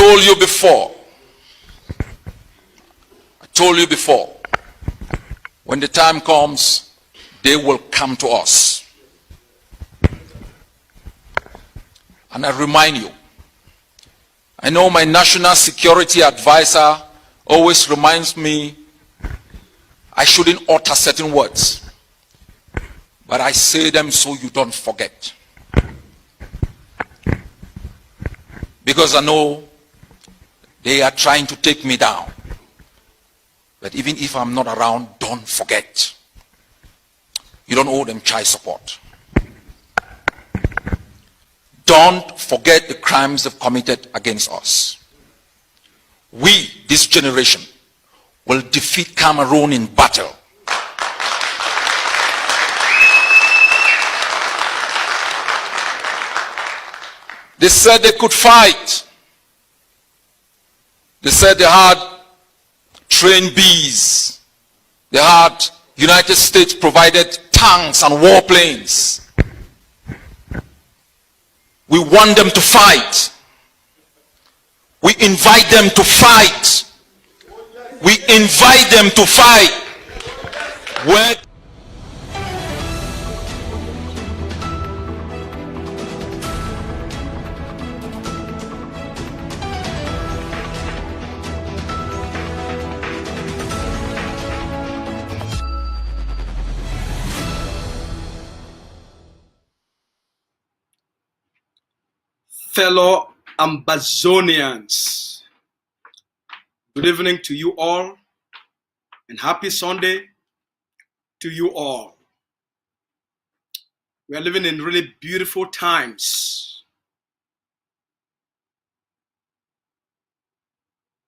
told you before, when the time comes, they will come to us. And I remind you, I know my national security advisor always reminds me I shouldn't utter certain words, but I say them so you don't forget. Because I know they are trying to take me down. But even if I'm not around, don't forget. You don't owe them child support. Don't forget the crimes they've committed against us. We, this generation, will defeat Cameroon in battle. They said they could fight. They said they had trained bees. They had United States provided tanks and warplanes. We want them to fight. We invite them to fight. We invite them to fight. Where fellow Ambazonians, good evening to you all and happy Sunday to you all. We are living in really beautiful times.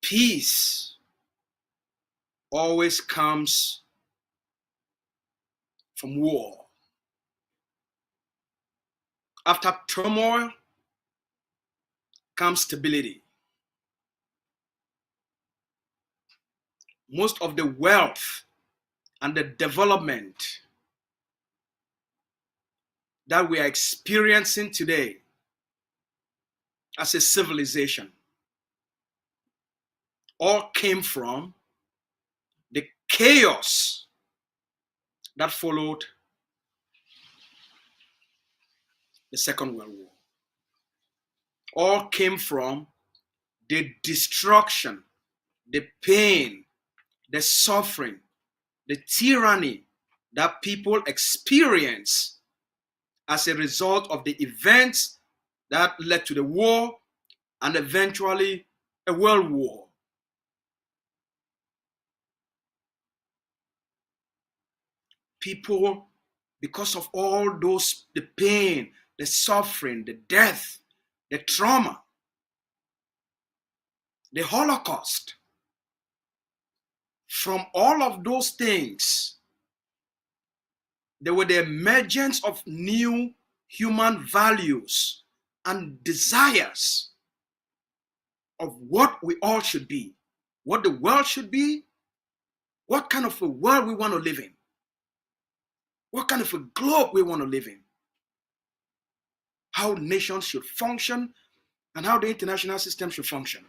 Peace always comes from war. After turmoil comes stability. Most of the wealth and the development that we are experiencing today as a civilization all came from the chaos that followed the Second World War. All came from the destruction, the pain, the suffering, the tyranny that people experience as a result of the events that led to the war and eventually a world war. People, because of all those, the pain, the suffering, the death, the trauma, the Holocaust, from all of those things, there were the emergence of new human values and desires of what we all should be, what the world should be, what kind of a world we want to live in, what kind of a globe we want to live in, how nations should function, and how the international system should function.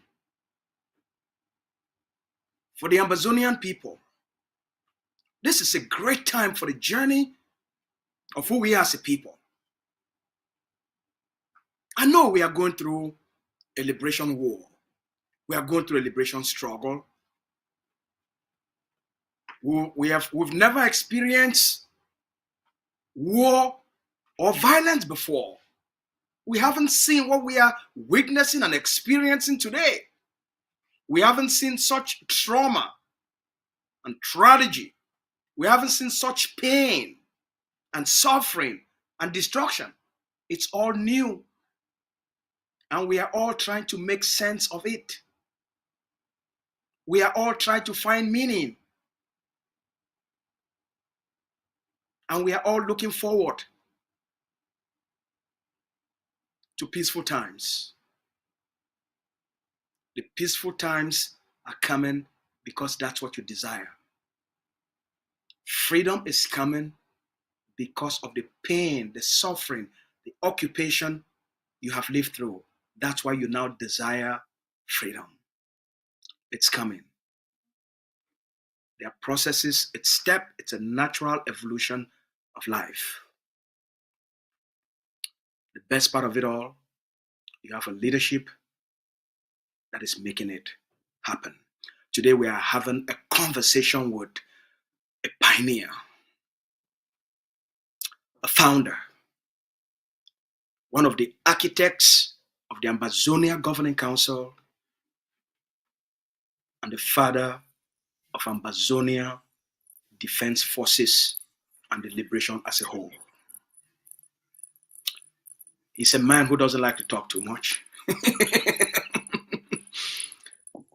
For the Ambazonian people, this is a great time for the journey of who we are as a people. I know we are going through a liberation war. We are going through a liberation struggle. We've never experienced war or violence before. We haven't seen what we are witnessing and experiencing today. We haven't seen such trauma and tragedy. We haven't seen such pain and suffering and destruction. It's all new. And we are all trying to make sense of it. We are all trying to find meaning. And we are all looking forward to peaceful times. The peaceful times are coming because that's what you desire. Freedom is coming because of the pain, the suffering, the occupation you have lived through. That's why you now desire freedom. It's coming. There are processes, it's a natural evolution of life. The best part of it all, you have a leadership that is making it happen. Today we are having a conversation with a pioneer, a founder, one of the architects of the Ambazonia Governing Council, and the father of Ambazonia Defense Forces and the liberation as a whole. He's a man who doesn't like to talk too much.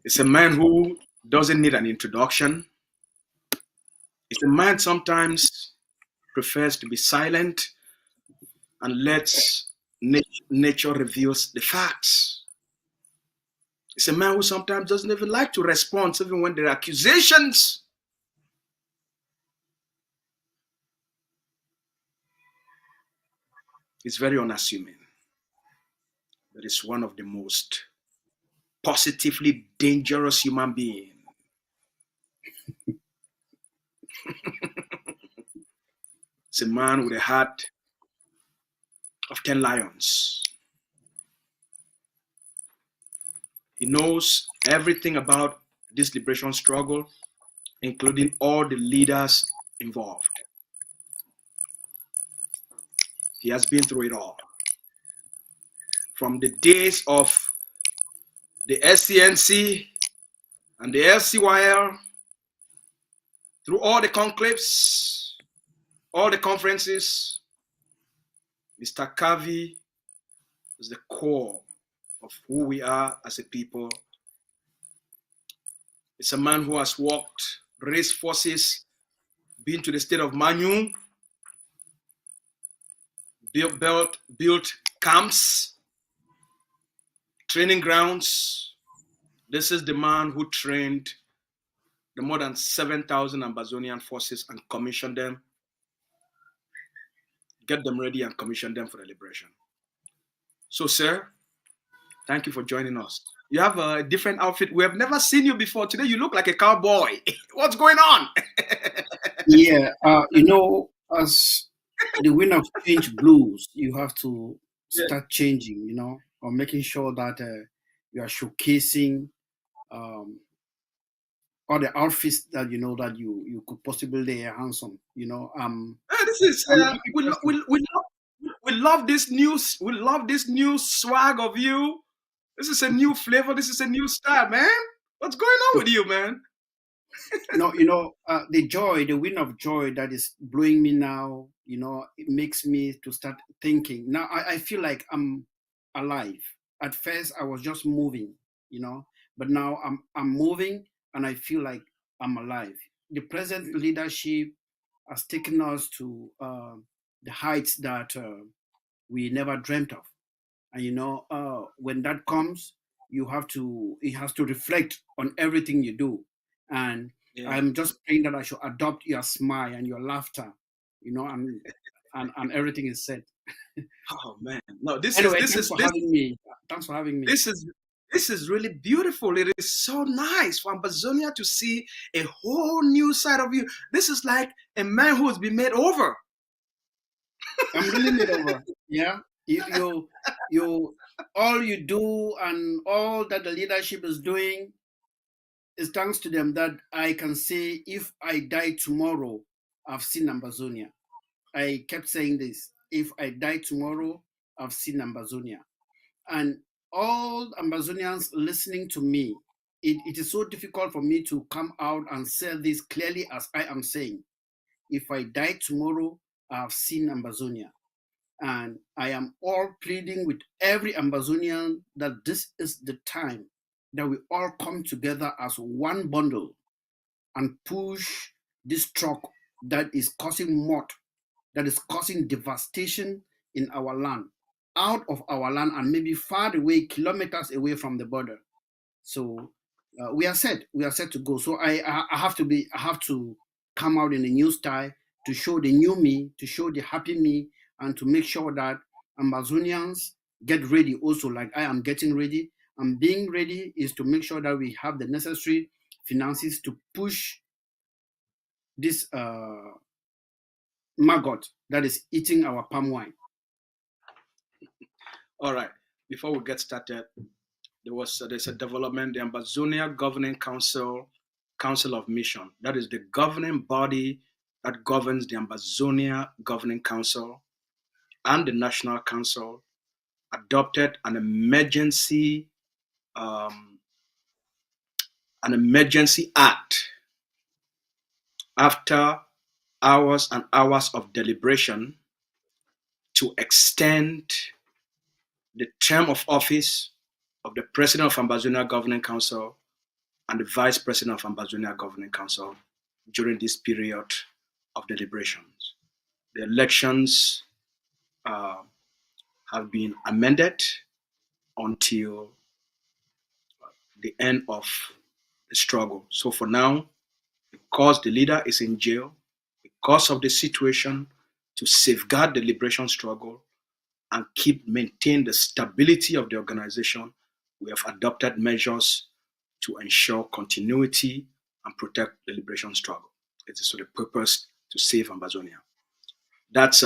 He's a man who doesn't need an introduction. He's a man sometimes prefers to be silent and lets nature reveals the facts. He's a man who sometimes doesn't even like to respond, even when there are accusations. He's very unassuming. But he's one of the most positively dangerous human beings. It's a man with a heart of 10 lions. He knows everything about this liberation struggle, including all the leaders involved. He has been through it all. From the days of the SCNC and the LCYL, through all the conclaves, all the conferences, Mr. Kaavi is the core of who we are as a people. It's a man who has worked, raised forces, been to the state of Manu, built camps, training grounds. This is the man who trained the more than 7,000 Ambazonian forces and commissioned them, get them ready and commission them for the liberation. So, sir, thank you for joining us. You have a different outfit. We have never seen you before. Today, you look like a cowboy. What's going on? Yeah, as the wind of change blows, you have to start changing, or making sure that you are showcasing all the outfits that that you could possibly lay your hands on. This is we love this news. We love this new swag of you. This is a new flavor. This is a new style, man. What's going on with you, man? The joy, the wind of joy that is blowing me now, it makes me to start thinking. Now I feel like I'm alive. At first I was just moving, but now I'm moving and I feel like I'm alive. The present leadership has taken us to the heights that we never dreamt of. And when that comes, it has to reflect on everything you do. And I'm just praying that I should adopt your smile and your laughter, and everything is said. Oh man, no, thanks for having me. Thanks for having me. This is really beautiful. It is so nice for Ambazonia to see a whole new side of you. This is like a man who has been made over. I'm really made over. Yeah, you all you do and all that the leadership is doing is thanks to them that I can say if I die tomorrow, I've seen Ambazonia. I kept saying this. If I die tomorrow, I've seen Ambazonia. And all Ambazonians listening to me, it is so difficult for me to come out and say this clearly as I am saying. If I die tomorrow, I've seen Ambazonia. And I am all pleading with every Ambazonian that this is the time that we all come together as one bundle and push this truck that is causing mort, that is causing devastation in our land, out of our land and maybe far away, kilometers away from the border. So we are set to go. So I have to come out in a new style to show the new me, to show the happy me, and to make sure that Ambazonians get ready also like I am getting ready, And being ready is to make sure that we have the necessary finances to push this maggot that is eating our palm wine. All right. Before we get started, there's a development. The Ambazonia Governing Council of Mission. That is the governing body that governs the Ambazonia Governing Council and the National Council, adopted an emergency act after hours and hours of deliberation to extend the term of office of the President of Ambazonia Governing Council and the Vice President of Ambazonia Governing Council during this period of deliberations. The elections have been amended until the end of the struggle. So for now, because the leader is in jail, because of the situation, to safeguard the liberation struggle and maintain the stability of the organization, we have adopted measures to ensure continuity and protect the liberation struggle. It is for the purpose to save Ambazonia. That's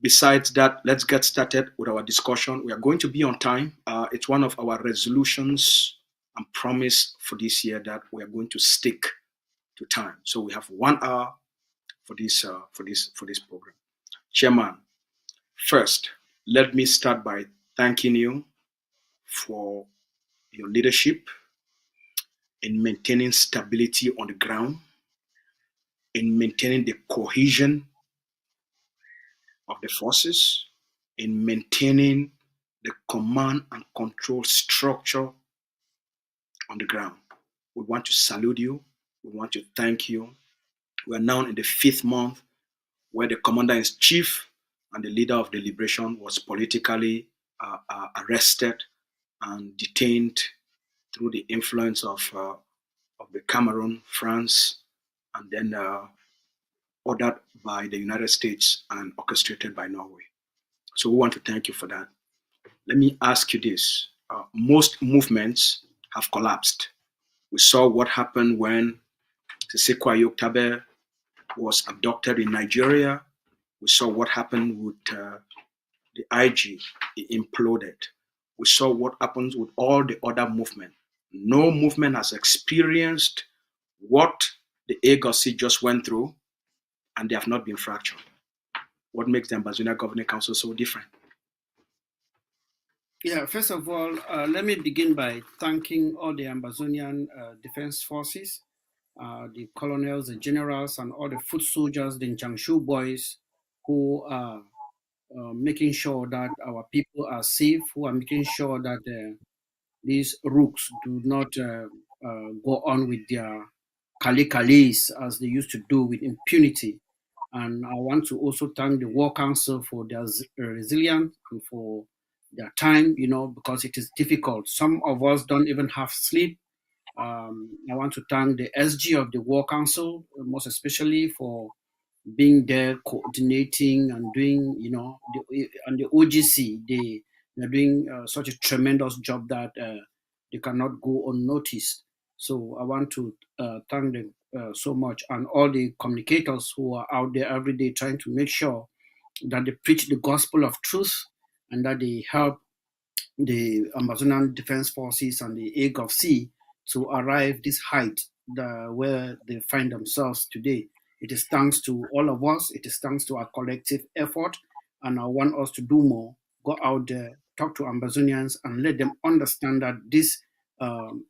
besides that, let's get started with our discussion. We are going to be on time. It's one of our resolutions and promise for this year that we are going to stick to time. So we have 1 hour for this program. Chairman, first, let me start by thanking you for your leadership in maintaining stability on the ground, in maintaining the cohesion of the forces, in maintaining the command and control structure on the ground. We want to salute you. We want to thank you. We are now in the 5th month where the commander-in-chief and the leader of the liberation was politically arrested and detained through the influence of the Cameroon, France, and then ordered by the United States and orchestrated by Norway. So we want to thank you for that. Let me ask you this. Most movements have collapsed. We saw what happened when Shey Kaavi was abducted in Nigeria. We saw what happened with the IG. It imploded. We saw what happens with all the other movements. No movement has experienced what the AGOC just went through, and they have not been fractured. What makes the Ambazonia Governing Council so different? Yeah, first of all, let me begin by thanking all the Ambazonian Defense Forces, the colonels, the generals, and all the foot soldiers, the Njangshu boys, who are making sure that our people are safe, who are making sure that these rooks do not go on with their kalis, as they used to do with impunity. And I want to also thank the War Council for their resilience and for their time, because it is difficult. Some of us don't even have sleep. I want to thank the SG of the War Council, most especially for being there, coordinating and doing, and the OGC, they're doing such a tremendous job that they cannot go unnoticed. So I want to thank them so much, and all the communicators who are out there every day trying to make sure that they preach the gospel of truth and that they help the Amazonian Defense Forces and the AGOC to arrive this height where they find themselves today. It is thanks to all of us. It is thanks to our collective effort, and I want us to do more. Go out there, talk to Ambazonians, and let them understand that this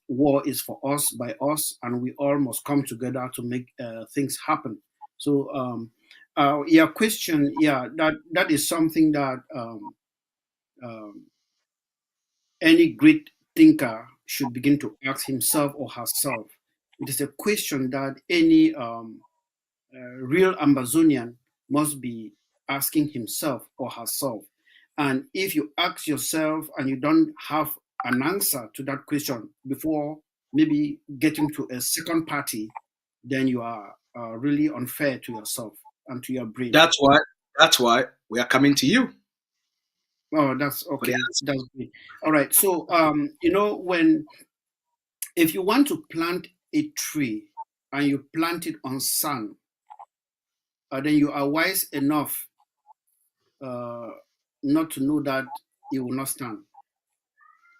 war is for us, by us, and we all must come together to make things happen. So, your question, that is something that any great thinker should begin to ask himself or herself. It is a question that any real Ambazonian must be asking himself or herself. And if you ask yourself and you don't have an answer to that question before maybe getting to a second party, then you are really unfair to yourself and to your brain. That's why we are coming to you. Oh, that's for the okay. answer. That's great. All right. So, if you want to plant a tree and you plant it on sun, then you are wise enough uh, not to know that it will not stand.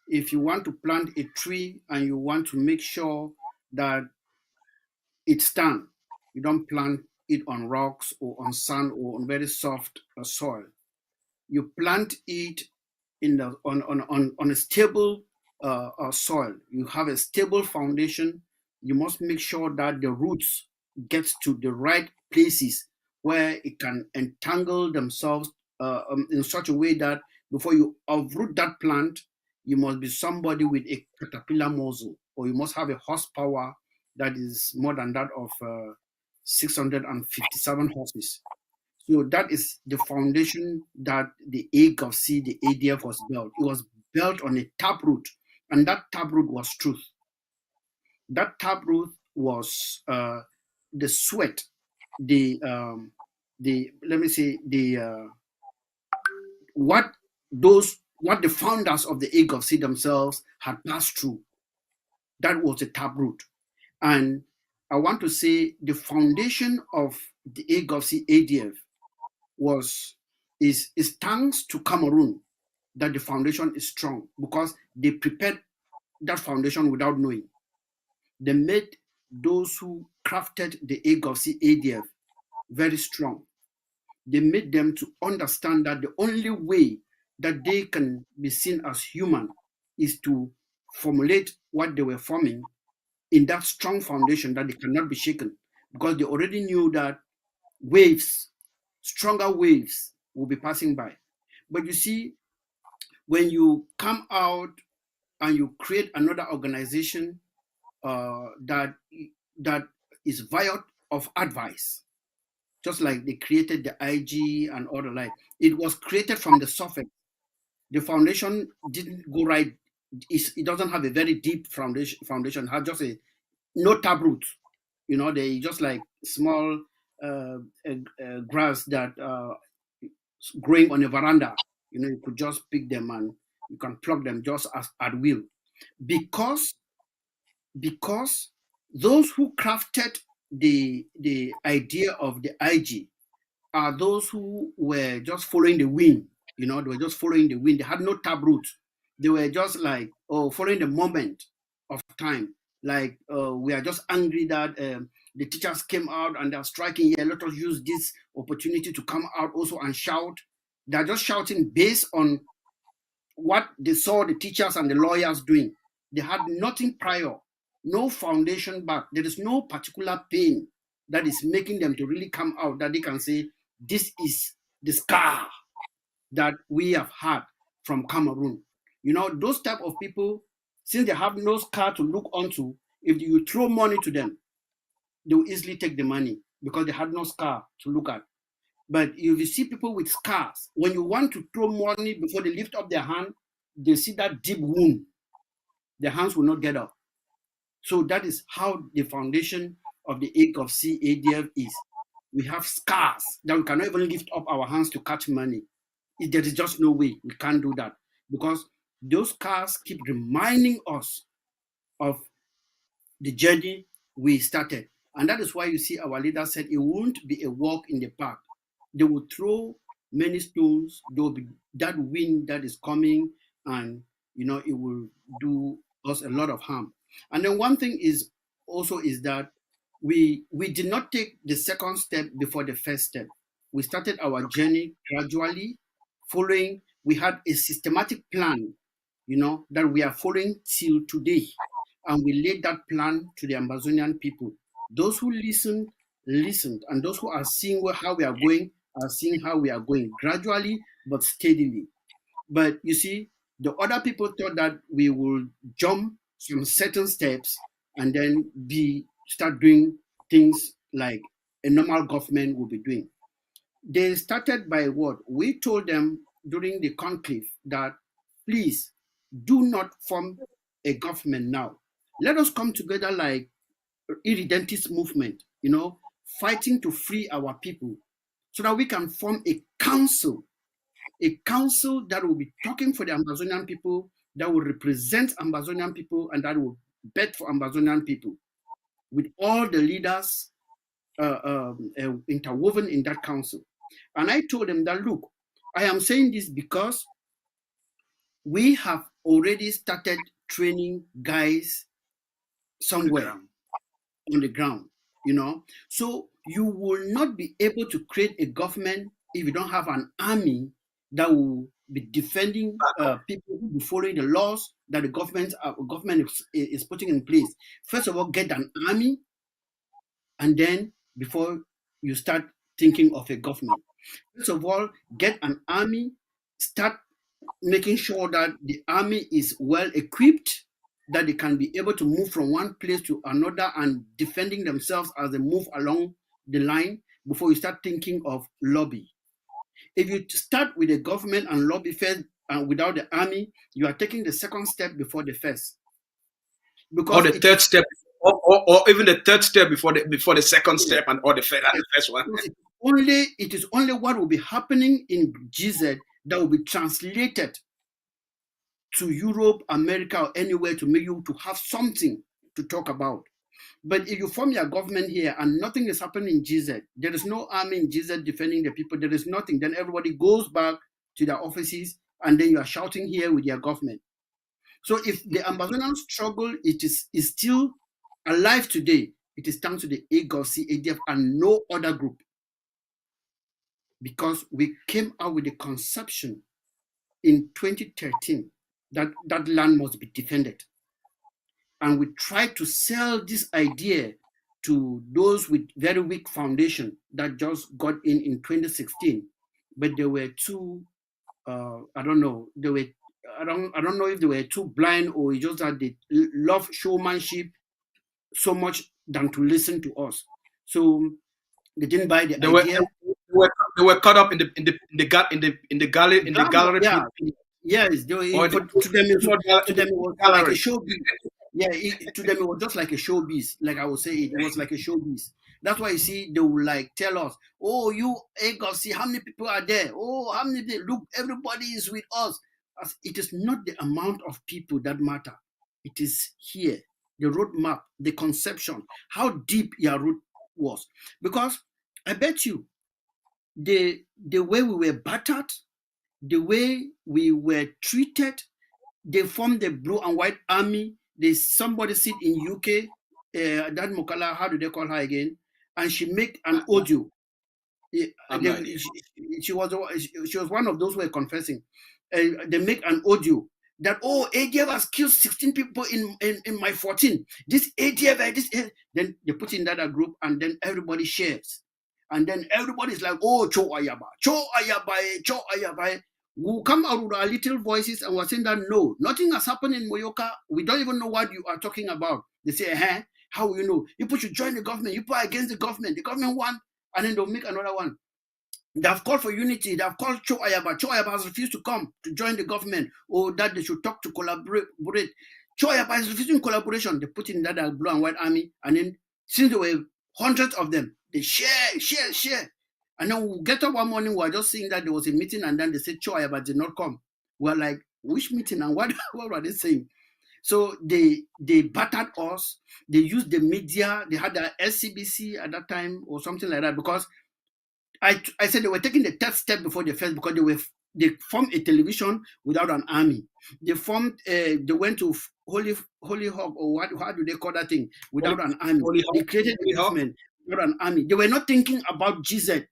If you want to plant a tree and you want to make sure that it stands, you don't plant it on rocks or on sand or on very soft soil. You plant it in the on a stable soil. You have a stable foundation. You must make sure that the roots gets to the right places where it can entangle themselves in such a way that before you uproot that plant, you must be somebody with a caterpillar muzzle, or you must have a horsepower that is more than that of 657 horses. So that is the foundation that the AGOC, the ADF was built. It was built on a taproot, and that taproot was truth. That taproot was the sweat, the let me say what what the founders of the AGOC themselves had passed through. That was the taproot, and I want to say the foundation of the AGOC ADF was is thanks to Cameroon that the foundation is strong because they prepared that foundation without knowing. They made those who crafted the AGOC ADF very strong. They made them to understand that the only way that they can be seen as human is to formulate what they were forming in that strong foundation that they cannot be shaken because they already knew that waves, stronger waves, will be passing by. But you see, when you come out and you create another organization that is void of advice, just like they created the IG and all the like, it was created from the surface. The foundation didn't go right. It doesn't have a very deep foundation. It has just a no taproot. They just like small grass that growing on a veranda. You could just pick them and you can pluck them just as at will. Because because those who crafted the idea of the IG are those who were just following the wind. They were just following the wind. They had no taproot. They were just like following the moment of time. Like we are just angry that the teachers came out and they're striking here. Let us use this opportunity to come out also and shout. They're just shouting based on what they saw the teachers and the lawyers doing. They had nothing prior, no foundation back. There is no particular pain that is making them to really come out that they can say, this is the scar that we have had from Cameroon. Those type of people, since they have no scar to look onto, if you throw money to them, they will easily take the money because they had no scar to look at. But if you see people with scars, when you want to throw money before they lift up their hand, they see that deep wound. Their hands will not get up. So that is how the foundation of the AGOC ADF is. We have scars that we cannot even lift up our hands to catch money. There is just no way we can't do that because those scars keep reminding us of the journey we started. And that is why you see our leader said it won't be a walk in the park. They will throw many stones. There will be that wind that is coming, and it will do us a lot of harm. And then one thing is also is that we did not take the second step before the first step. We started our journey gradually, following. We had a systematic plan, that we are following till today, and we laid that plan to the Amazonian people. Those who listened, and those who are seeing how we are going are seeing how we are going gradually but steadily. But you see, the other people thought that we will jump some certain steps and then start doing things like a normal government will be doing. They started by what? We told them during the conclave that please do not form a government now. Let us come together like irredentist movement, fighting to free our people so that we can form a council, a council that will be talking for the Amazonian people, that will represent Amazonian people, and that will bet for Amazonian people, with all the leaders interwoven in that council. And I told them that, look, I am saying this because we have already started training guys somewhere on the ground, you know. So you will not be able to create a government if you don't have an army that will be defending people who will be following the laws that the government is putting in place. First of all, get an army, and then before you start thinking of a government. First of all, get an army, start making sure that the army is well equipped, that they can be able to move from one place to another and defending themselves as they move along the line before you start thinking of lobby. If you start with the government and lobby first and without the army, you are taking the second step before the first. Because or the third step, or even the third step before the second step, or the first one. It is only what will be happening in GZ that will be translated to Europe, America, or anywhere to make you to have something to talk about. But if you form your government here and nothing is happening in GZ, there is no army in GZ defending the people, there is nothing, then everybody goes back to their offices and then you are shouting here with your government. So if the Amazonian struggle is still alive today, it is thanks to the AGOC, ADF, and no other group. Because we came out with the conception in 2013 that that land must be defended. And we tried to sell this idea to those with very weak foundation that just got in 2016. But they were too, I don't know, I don't know if they were too blind or just that they love showmanship so much than to listen to us. So they didn't buy the idea. They were caught up in the gallery. Yeah. Yes, to them it was like a showbiz. Yeah, to them it was just like a showbiz. Like I would say, it was like a showbiz. That's why you see they will like tell us, "Oh, you see how many people are there? Oh, how many? Look, everybody is with us." As it is not the amount of people that matter. It is here, the roadmap, the conception, how deep your root was. Because I bet you, the way we were battered, the way we were treated, they formed the blue and white army. There's somebody sit in UK, that Mokala, how do they call her again? And she make an audio. She was one of those who were confessing. They make an audio that, oh, ADF has killed 16 people in my 14. This ADF, then they put in that group and then everybody shares. And then everybody's like, oh, Cho Ayaba, Cho Ayaba, Cho Ayaba. We'll come out with our little voices and we're saying that no, nothing has happened in Moyoka. We don't even know what you are talking about. They say, how will you know? You people should join the government. You people are against the government. The government won, and then they'll make another one. They have called for unity. They have called Cho Ayaba. Cho Ayaba has refused to come to join the government, or that they should talk to collaborate. Cho Ayaba is refusing collaboration. They put in that blue and white army, and then since there were hundreds of them, they share. And then we get up one morning, we were just seeing that there was a meeting, and then they said Cho Ayaba did not come. We're like, which meeting and what were they saying? So they battered us. They used the media. They had the SCBC at that time or something like that, because I said they were taking the third step before the first, because they formed a television without an army. They went to Holy Hawk, or how do they call that thing, without an army. They created a government without an army. They were not thinking about GZ.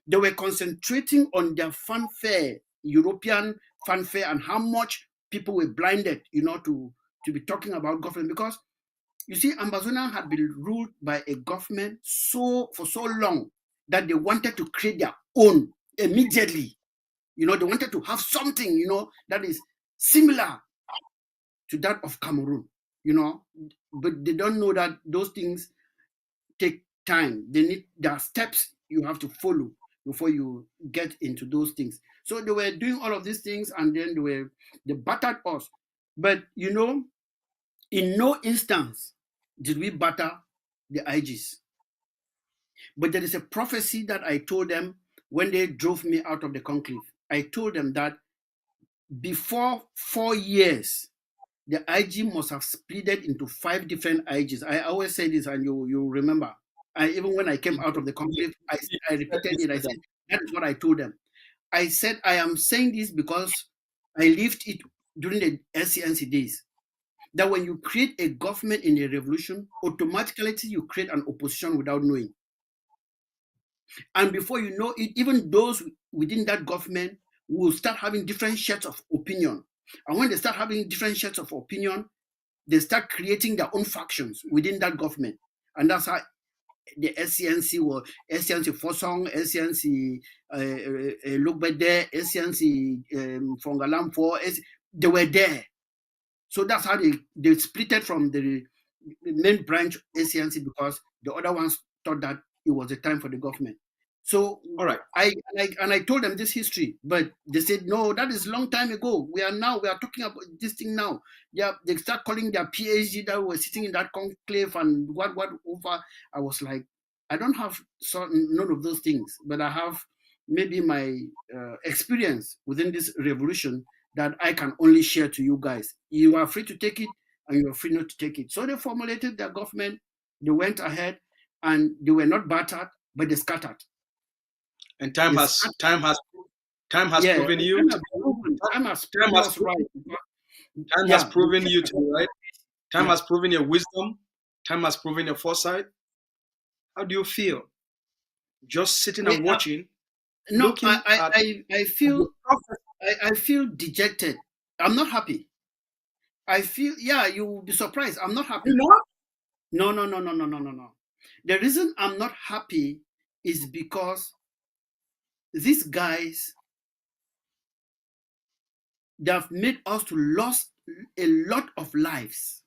They were concentrating on their fanfare, European fanfare, and how much people were blinded, to be talking about government. Because you see, Amazonia had been ruled by a government for so long that they wanted to create their own immediately. They wanted to have something, that is similar to that of Cameroon, but they don't know that those things take time. There are steps you have to follow before you get into those things. So they were doing all of these things, and then they battered us. But in no instance did we batter the IGs. But there is a prophecy that I told them when they drove me out of the conclave. I told them that before 4 years, the IG must have split into 5 different IGs. I always say this, and you remember. Even when I came out of the conflict, I repeated it. I said, that is what I told them. I said, I am saying this because I lived it during the SCNC days. That when you create a government in a revolution, automatically you create an opposition without knowing. And before you know it, even those within that government will start having different shades of opinion. And when they start having different shades of opinion, they start creating their own factions within that government. And that's how the SCNC or SCNC Fosong, SCNC Lukbede, SCNC Fongalam 4, they were there. So that's how they splitted from the main branch SCNC, because the other ones thought that it was a time for the government. So All right. I told them this history, but they said, no, that is a long time ago. We are talking about this thing now. Yeah, they start calling their PhD that were sitting in that conclave and what over. I was like, I don't have none of those things, but I have maybe my experience within this revolution that I can only share to you guys. You are free to take it and you are free not to take it. So they formulated their government, they went ahead, and they were not battered, but they scattered. And time has proven you. Time has proven us right. Time has proven you to be right. Time has proven your wisdom. Time has proven your foresight. How do you feel? Just sitting and watching. No, I feel dejected. I'm not happy. I feel, you will be surprised. I'm not happy. You know? No. The reason I'm not happy is because these guys, they have made us to lose a lot of lives.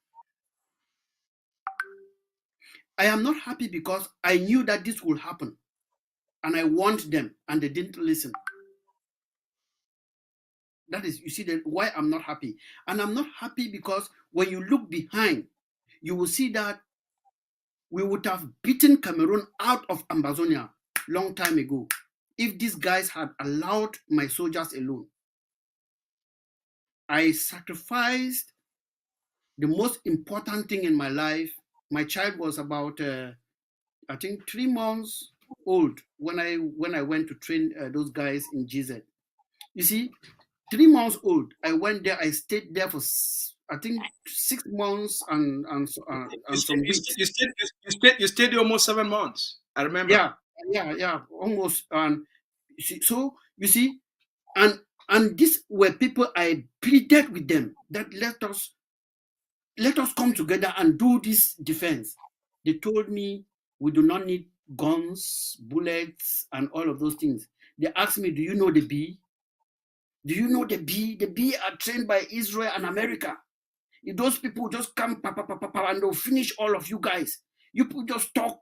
I am not happy because I knew that this will happen, and I warned them, and they didn't listen. That is, you see, why I'm not happy. And I'm not happy because when you look behind, you will see that we would have beaten Cameroon out of Ambazonia long time ago if these guys had allowed my soldiers alone. I sacrificed the most important thing in my life. My child was about, I think, 3 months old when I went to train those guys in GZ. You see, 3 months old. I went there. I stayed there for, I think, 6 months and some weeks. You stayed there almost 7 months. I remember. Yeah, almost. And so you see, and these were people I pleaded with them that let us come together and do this defense. They told me we do not need guns, bullets, and all of those things. They asked me, do you know the B? Do you know the B? The B are trained by Israel and America. If those people just come and they'll finish all of you guys. You people just talk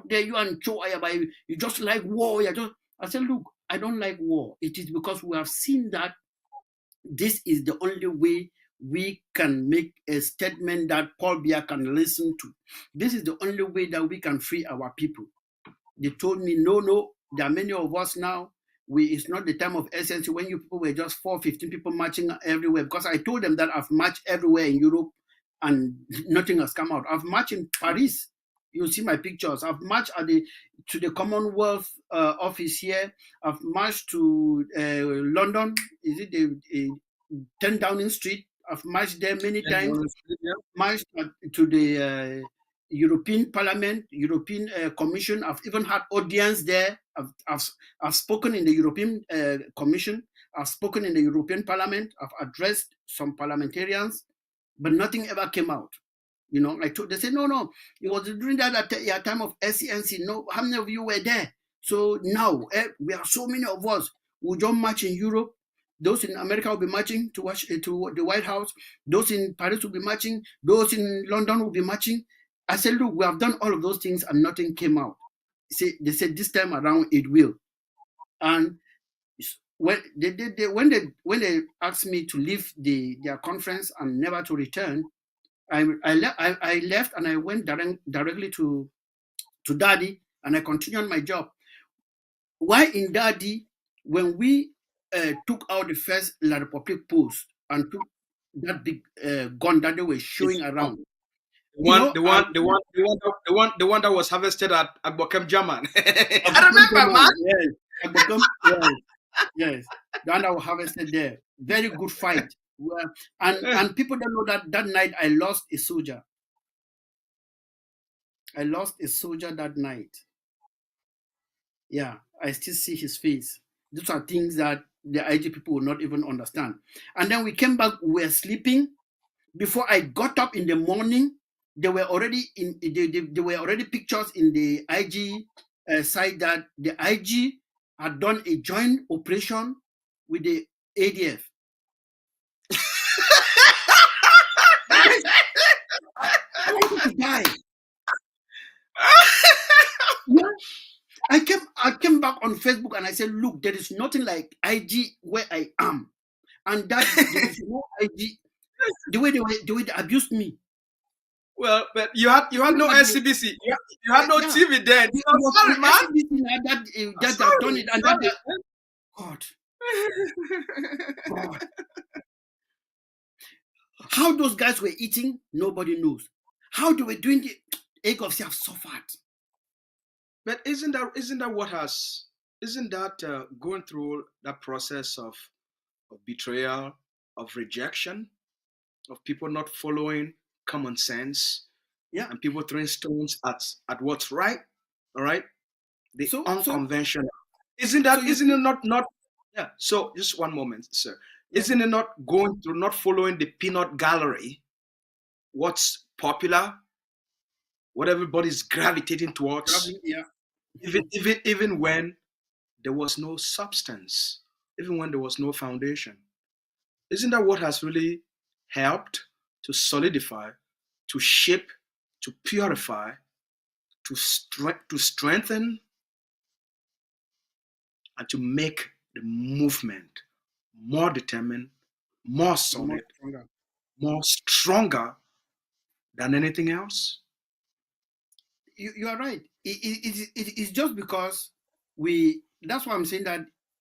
there. You and Cho Ayaba, you just like war. I said, look, I don't like war. It is because we have seen that this is the only way we can make a statement that Paul Biya can listen to. This is the only way that we can free our people. They told me, no, there are many of us now. It's not the time of essence when you people were just 15 people marching everywhere. Because I told them that I've marched everywhere in Europe and nothing has come out. I've marched in Paris. You'll see my pictures. I've marched to the Commonwealth office here. I've marched to London. Is it the 10 Downing Street? I've marched there many times. Marched to the European Parliament, European Commission. I've even had audience there. I've spoken in the European Commission. I've spoken in the European Parliament. I've addressed some parliamentarians, but nothing ever came out. You know, they said, no, it was during that time of SCNC. No, how many of you were there? So now we are so many of us. We'll just march in Europe. Those in America will be marching to the White House. Those in Paris will be marching. Those in London will be marching. I said, look, we have done all of those things and nothing came out. They said this time around it will. And when they asked me to leave their conference and never to return, I left and I went directly to Daddy and I continued my job. Why in Daddy, when we took out the first La Republique post and took that big gun that they were showing around. The one that was harvested at Agbokem German. I remember, man. Yes, Agbokem, yes, the one that was harvested there. Very good fight. Well, and people don't know that night I lost a soldier. I lost a soldier that night. Yeah, I still see his face. Those are things that the IG people will not even understand. And then we came back, we were sleeping. Before I got up in the morning, there were already pictures in the IG site that the IG had done a joint operation with the ADF. I wanted to die. Yeah. I came back on Facebook and I said, look, there is nothing like IG where I am. And that there is no IG. The way they abused me. Well, but you had no SCBC. You had no TV then. I'm sorry, man. That done it and that God. God. How those guys were eating, nobody knows. How they were doing the egg of have suffered. But isn't that going through that process of betrayal, of rejection, of people not following common sense, and people throwing stones at what's right, all right? The unconventional. Isn't it not? Yeah. So just one moment, sir. Yeah. Isn't it not going through, not following the peanut gallery? What's popular? What everybody's gravitating towards? Yeah. Even when there was no substance, even when there was no foundation. Isn't that what has really helped to solidify, to shape, to purify, to strengthen, and to make the movement more determined, more solid, more stronger than anything else? You are right. It's just because that's why I'm saying that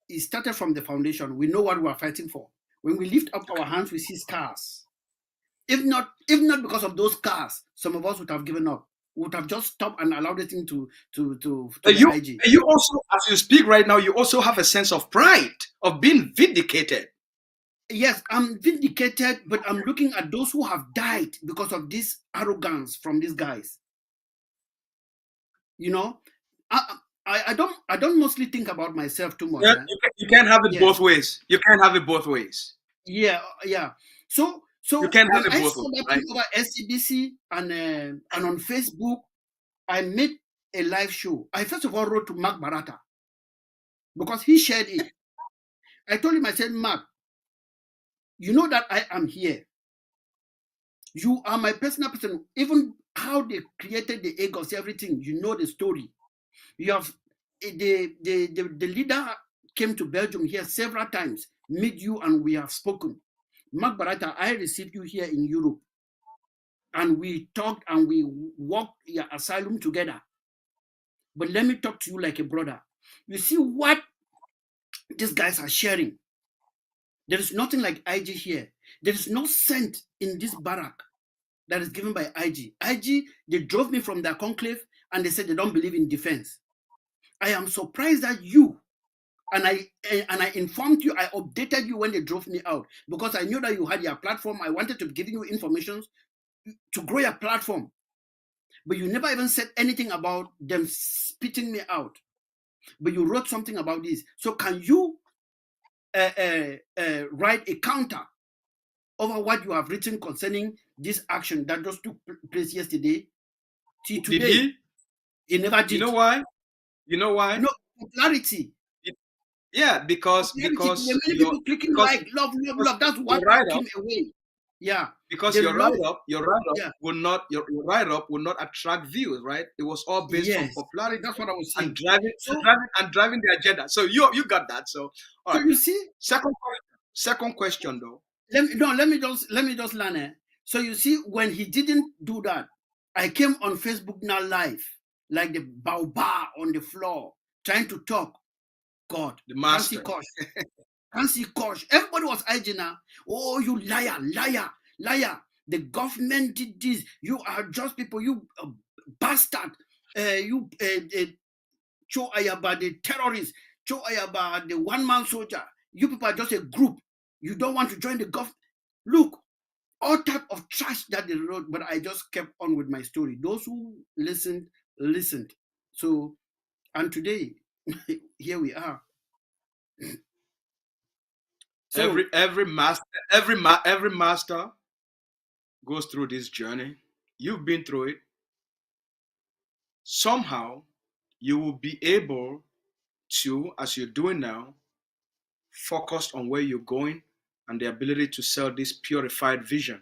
it started from the foundation. We know what we are fighting for. When we lift up our hands, we see scars. If not because of those scars, some of us would have given up. Would have just stopped and allowed the thing to IG. You also, as you speak right now, you also have a sense of pride of being vindicated. Yes, I'm vindicated, but I'm looking at those who have died because of this arrogance from these guys. You know, I don't mostly think about myself too much. Yeah, you can't have it both ways. You can't have it both ways. Yeah. So you can't have when it I both saw ways, that right? over SCBC and on Facebook, I made a live show. I first of all wrote to Mark Barata because he shared it. I told him, I said, Mark, you know that I am here. You are my personal person. Even how they created the egos, everything, you know the story. You have the leader came to Belgium here several times, meet you, and we have spoken. Mark Barata, I received you here in Europe, and we talked and we walked your asylum together. But let me talk to you like a brother. You see what these guys are sharing. There is nothing like IG here. There is no scent in this barrack that is given by IG. IG, they drove me from their conclave and they said they don't believe in defense. I am surprised that you, and I informed you, I updated you when they drove me out because I knew that you had your platform. I wanted to give you information to grow your platform. But you never even said anything about them spitting me out. But you wrote something about this. So can you write a counter over what you have written concerning this action that just took place yesterday? See, today, did he never did. You know why? No popularity. Yeah, because many people clicking like love. That's what came away. Yeah, because your write-up will not attract views, right? It was all based on popularity. That's what I was saying. And driving the agenda. So you got that. So all right. You see, second question though. Let me just learn it. So you see, when he didn't do that, I came on Facebook now live, like the baobab on the floor, trying to talk. God, the master. Can't see Kosh. Everybody was hygiene. Oh, you liar, liar, liar. The government did this. You are just people, you bastard. You Cho Ayaba, the terrorist. Cho Ayaba, the one-man soldier. You people are just a group. You don't want to join the government. Look, all type of trash that they wrote, but I just kept on with my story. Those who listened, listened. So, and today, here we are. So, every master goes through this journey. You've been through it. Somehow, you will be able to, as you're doing now, focus on where you're going and the ability to sell this purified vision,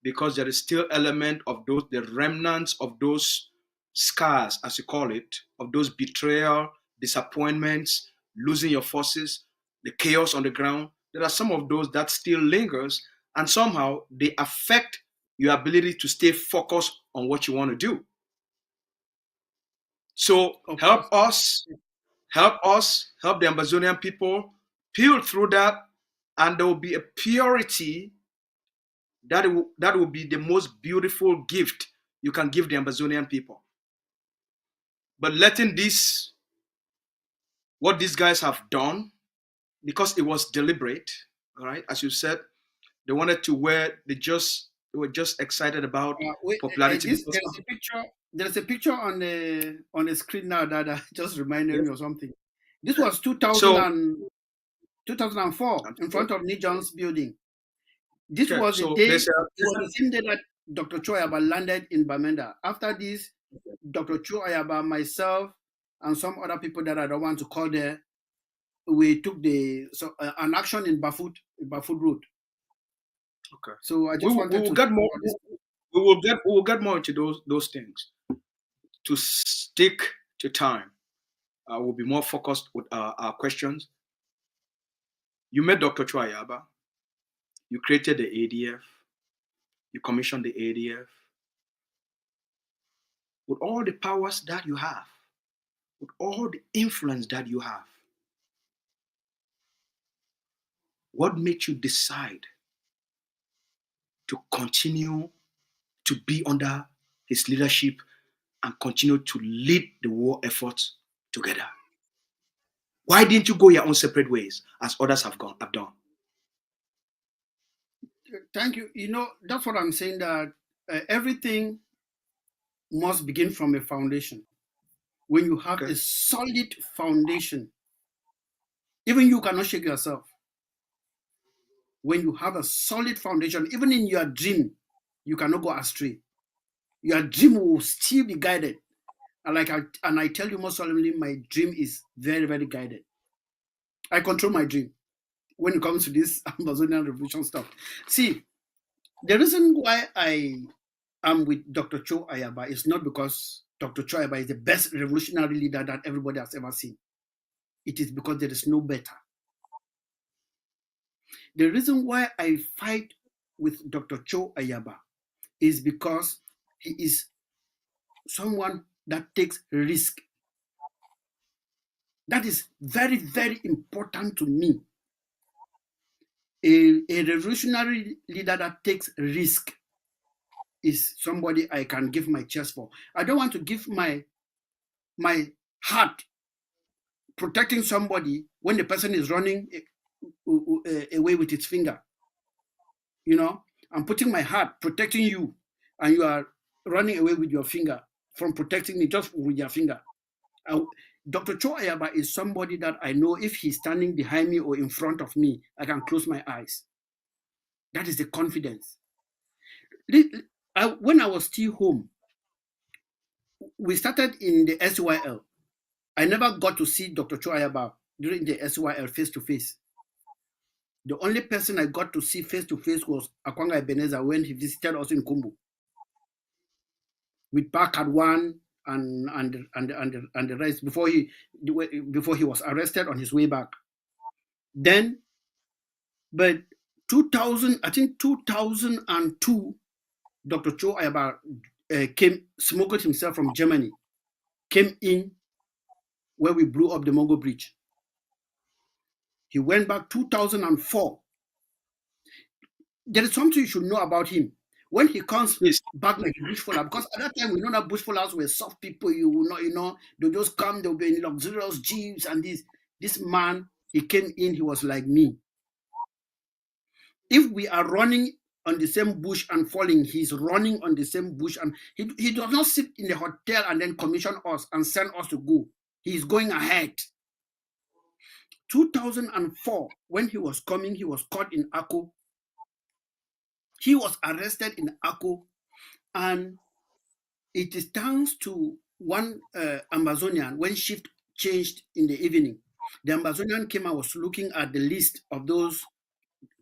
because there is still element of those, the remnants of those scars, as you call it, of those betrayal, disappointments, losing your forces, the chaos on the ground. There are some of those that still lingers, and somehow they affect your ability to stay focused on what you want to do. So help the Amazonian people peel through that, and there will be a purity that will be the most beautiful gift you can give the Amazonian people. But letting this, what these guys have done, because it was deliberate, all right, as you said, they wanted to wear, they were just excited about popularity. There's a picture on the screen now that just reminded me of something. This was 2004 in front of Nijon's building. This was the day. It was the same day that Dr. Cho Ayaba landed in Bamenda. After this, Dr. Cho Ayaba, myself, and some other people that I don't want to call there, we took an action in Bafut Road. Okay. So I just wanted to. We will get more into those things. To stick to time, we'll be more focused with our questions. You met Dr. Cho Ayaba. You created the ADF. You commissioned the ADF. With all the powers that you have, with all the influence that you have, what made you decide to continue to be under his leadership and continue to lead the war efforts together? Why didn't you go your own separate ways as others have done? Thank you. That's what I'm saying, that everything must begin from a foundation. When you have a solid foundation, even you cannot shake yourself. When you have a solid foundation, even in your dream, you cannot go astray. Your dream will still be guided. And I tell you most solemnly, my dream is very, very guided. I control my dream when it comes to this Amazonian revolution stuff. See, the reason why I am with Dr. Cho Ayaba is not because Dr. Cho Ayaba is the best revolutionary leader that everybody has ever seen. It is because there is no better. The reason why I fight with Dr. Cho Ayaba is because he is someone that takes risk. That is very, very important to me. A revolutionary leader that takes risk is somebody I can give my chest for. I don't want to give my heart protecting somebody when the person is running away with its finger. I'm putting my heart protecting you, and you are running away with your finger from protecting me just with your finger. Dr. Cho Ayaba is somebody that I know if he's standing behind me or in front of me, I can close my eyes. That is the confidence. When I was still home, we started in the SYL. I never got to see Dr. Cho Ayaba during the SYL face-to-face. The only person I got to see face-to-face was Akwanga Ebenezer when he visited us in Kumbu with Packard One and the rest before he was arrested on his way back. Then, but 2002, Dr. Cho Ayaba smuggled himself from Germany, came in where we blew up the Mongo Bridge. He went back 2004. There is something you should know about him. When he comes back like a bushfaller, because at that time we know that bushfallers were soft people. You will not, they just come, they'll be in luxurious jeeps and this man, he came in, he was like me. If we are running on the same bush and falling, he's running on the same bush, and he does not sit in the hotel and then commission us and send us to go. He's going ahead. 2004, when he was coming, he was caught in Akko. He was arrested in Akko, and it is thanks to one Amazonian. When shift changed in the evening, the Amazonian came and was looking at the list of those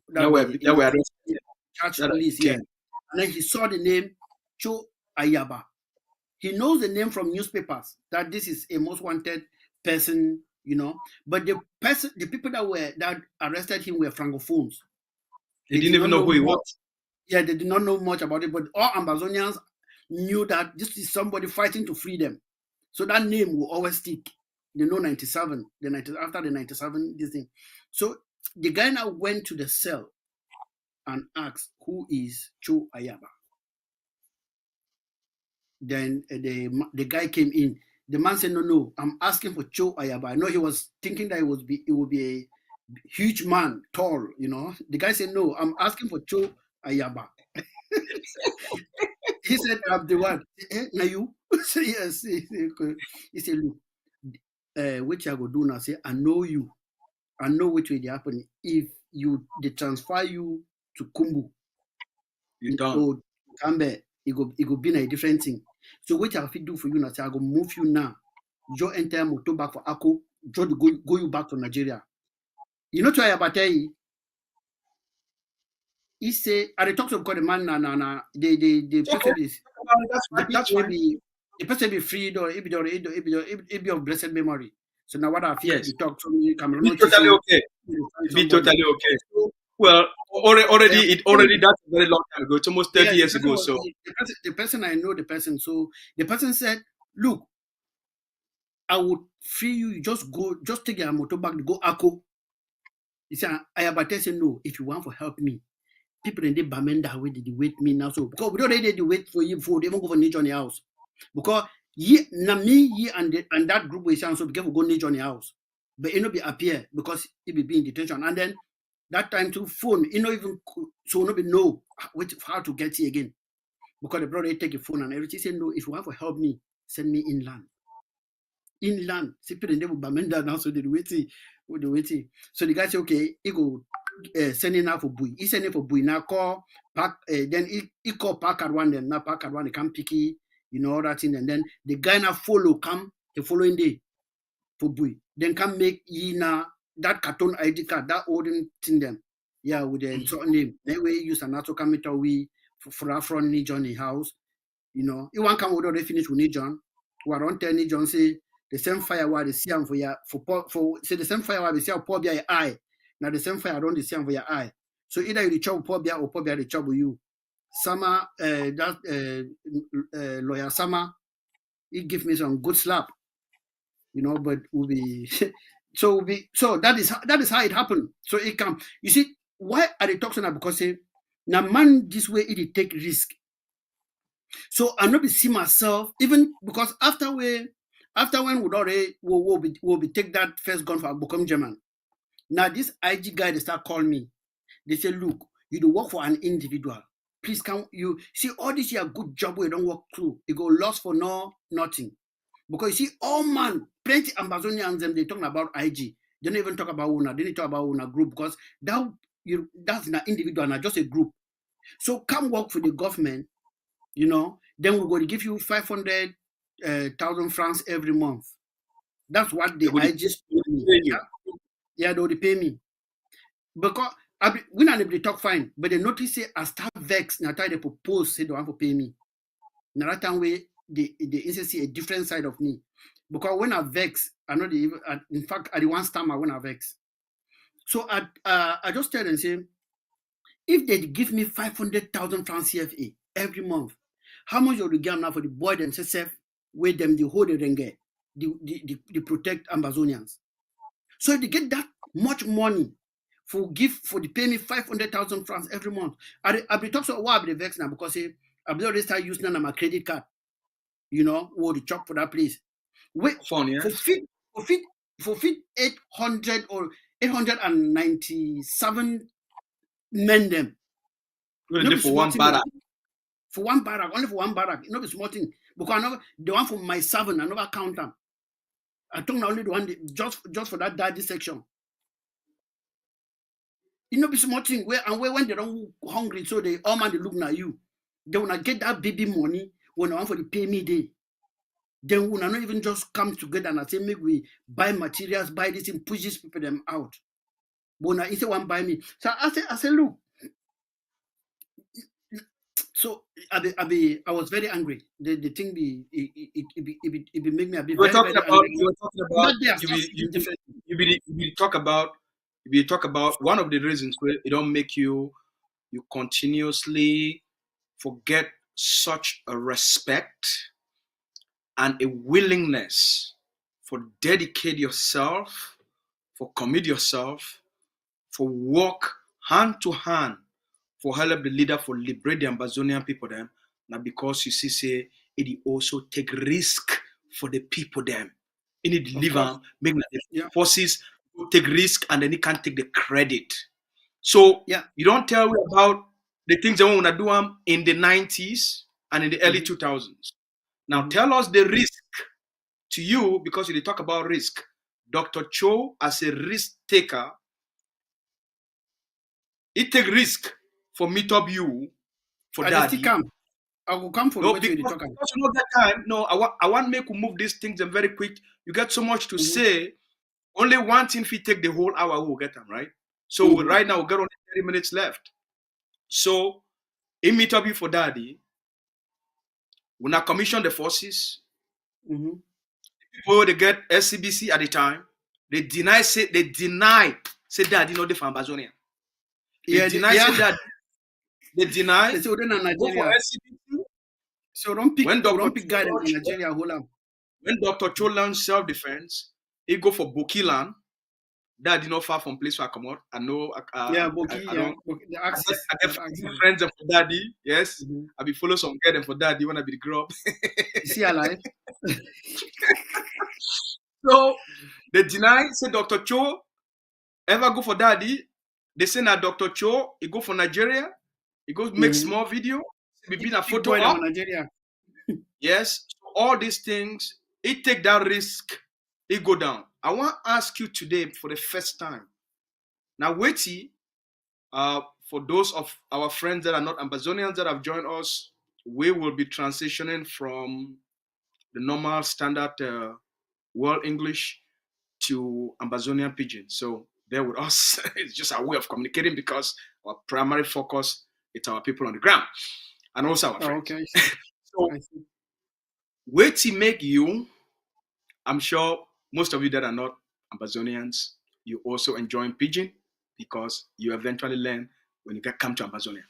that were arrested. Church list, yeah. And then he saw the name Cho Ayaba. He knows the name from newspapers that this is a most wanted person, But the people that arrested him were francophones. They didn't even know who he was. Yeah, they did not know much about it, but all Amazonians knew that this is somebody fighting to free them. So that name will always stick. They know 97, after the 97, this thing. So the guy now went to the cell and asked, who is Cho Ayaba? Then the guy came in. The man said, no, I'm asking for Cho Ayaba. I know he was thinking that it would be a huge man, tall, The guy said, no, I'm asking for Cho Ayaba. He said, I'm the one. Now you? Yes. He said, look, what you go do now? Say, I know you. I know what will happen. If they transfer you to Kumbu, you don't. Kambe, it go be a different thing. So what I will do for you now? Say, I go move you now. Joe enter motor back for Akko. Joe go you back to Nigeria. You know to Ayaba. He say, I talk to the man the person is the person be freed or it be of blessed memory. So now what I feel you talk to me, Cameroon. Be totally okay. Be totally okay. Well, already that's a very long time ago. It's almost 30 years ago. So the person I know the person. So the person said, look, I would free you. You just take your motor back to go Akko. He said, Ayaba said, no, if you want to help me. People in the Bamenda way did wait me now. So because we don't really wait for you before they even go for nature on the house. Because and that group we sound so be careful go nature on the house. But it not be appear because it be in detention. And then that time to phone, even so nobody know how to get here again. Because the brother take a phone and everything. Say no, if you want to help me, send me inland. Inland. People in the Bamenda now, so they waiting. So the guy say, okay, he go sending out for Bui. He sending for Bui. Now call Park. Then he call Park at one. Then now Park at one. They come picky, all that thing. And then the guy now come the following day for Bui. Then come make now that carton ID card, that old thing them. Yeah, with the certain name. Then we use an auto committer we for front Nijon house. You want come order they finish with Nijon. Who are on tell Nijon say the same fire where they see him for say the same fire where they see pour beer eye. Now the same fire around the same for your eye. So either you chop poor beer or poor beer the trouble you. Sama lawyer Sama, he give me some good slap, but will be so that is how it happened. So it can you see why are they talking about? Because now man this way it take risk. So I not be see myself even because after when we already will be take that first gun for become German. Now, this IG guy, they start calling me. They say, look, you do work for an individual. Please, can you see all this here good job where you don't work through? You go lost for nothing. Because you see, all man, plenty Amazonians, they talking about IG. They don't even talk about UNA. They don't talk about UNA group because that's not individual, not just a group. So come work for the government, then we're going to give you 500,000 francs every month. That's what the IG told me. Yeah, they would pay me. Because we not able to talk fine, but they notice say I start vex, now they propose say they want to pay me. Now that time way they see a different side of me. Because when I vex, I know in fact I the one stammer when I vex. So I just tell them say, if they give me 500,000 francs CFA every month, how much will you get now for the boy themselves with them the hold the renge, the protect Amazonians? So if they get that much money for the pay me 500,000 francs every month. I be talk so why I be vex now because I be already start using my credit card. You know, what the chop for that place. Wait Fun, yeah. for fit 800 or 897 men them. Really for one barrack. For one barrack, only for one barrack. You know, it's small thing. Because I know the one for my 7, I never count them. I took only the one just for that daddy section. You know, be small thing where when they don't hungry, so they all man they look at you. They wanna get that baby money when I want for the pay me day. Then we not even just come together and I say, make we buy materials, buy this and push these people them out. But now instead one buy me. So I say, look. So I was very angry. The thing it make me a bit You were very, talking very about. angry. You were talking about. You talk about one of the reasons where it don't make you continuously forget such a respect and a willingness for dedicate yourself, for commit yourself, for work hand to hand for help the leader for liberate the Amazonian people them. Now because you see say it also take risk for the people them. It need to live make the forces take risk and then it can't take the credit. So you don't tell me about the things that we want to do in the 90s and in the early 2000s. Now tell us the risk to you because you talk about risk. Dr. Cho as a risk taker, he take risk for meet up you for daddy. I will come for because you know that time. No, I want to make you move these things and very quick. You get so much to say. Only one thing if we take the whole hour, we'll get them right. So right now we got only 30 minutes left. So he meet up you for daddy. We now commission the forces. People they get SCBC at the time. They deny say daddy not the for Amazonian. They deny say that. They deny. They say in Nigeria. Go for SCBC. So don't pick guidance in Nigeria. Hold on. When Dr. Cho learned self-defense, he go for Bokilan. That is not far from place where I come out. I know. Boki. I get friends for daddy. Yes, I be follow some girl them for daddy when I be the grow up. See alive. So they deny. Say Dr. Cho ever go for daddy. They say now Dr. Cho he go for Nigeria. He goes make small video. He be a photo up. Nigeria. Yes, all these things. He take that risk. He go down. I want to ask you today for the first time. Now, waity, for those of our friends that are not Amazonians that have joined us, we will be transitioning from the normal standard world English to Amazonian Pidgin. So bear with us. It's just our way of communicating because our primary focus is our people on the ground and also our friends. Okay. So, waity make you, I'm sure most of you that are not Amazonians, you also enjoy Pidgin because you eventually learn when you come to Amazonia.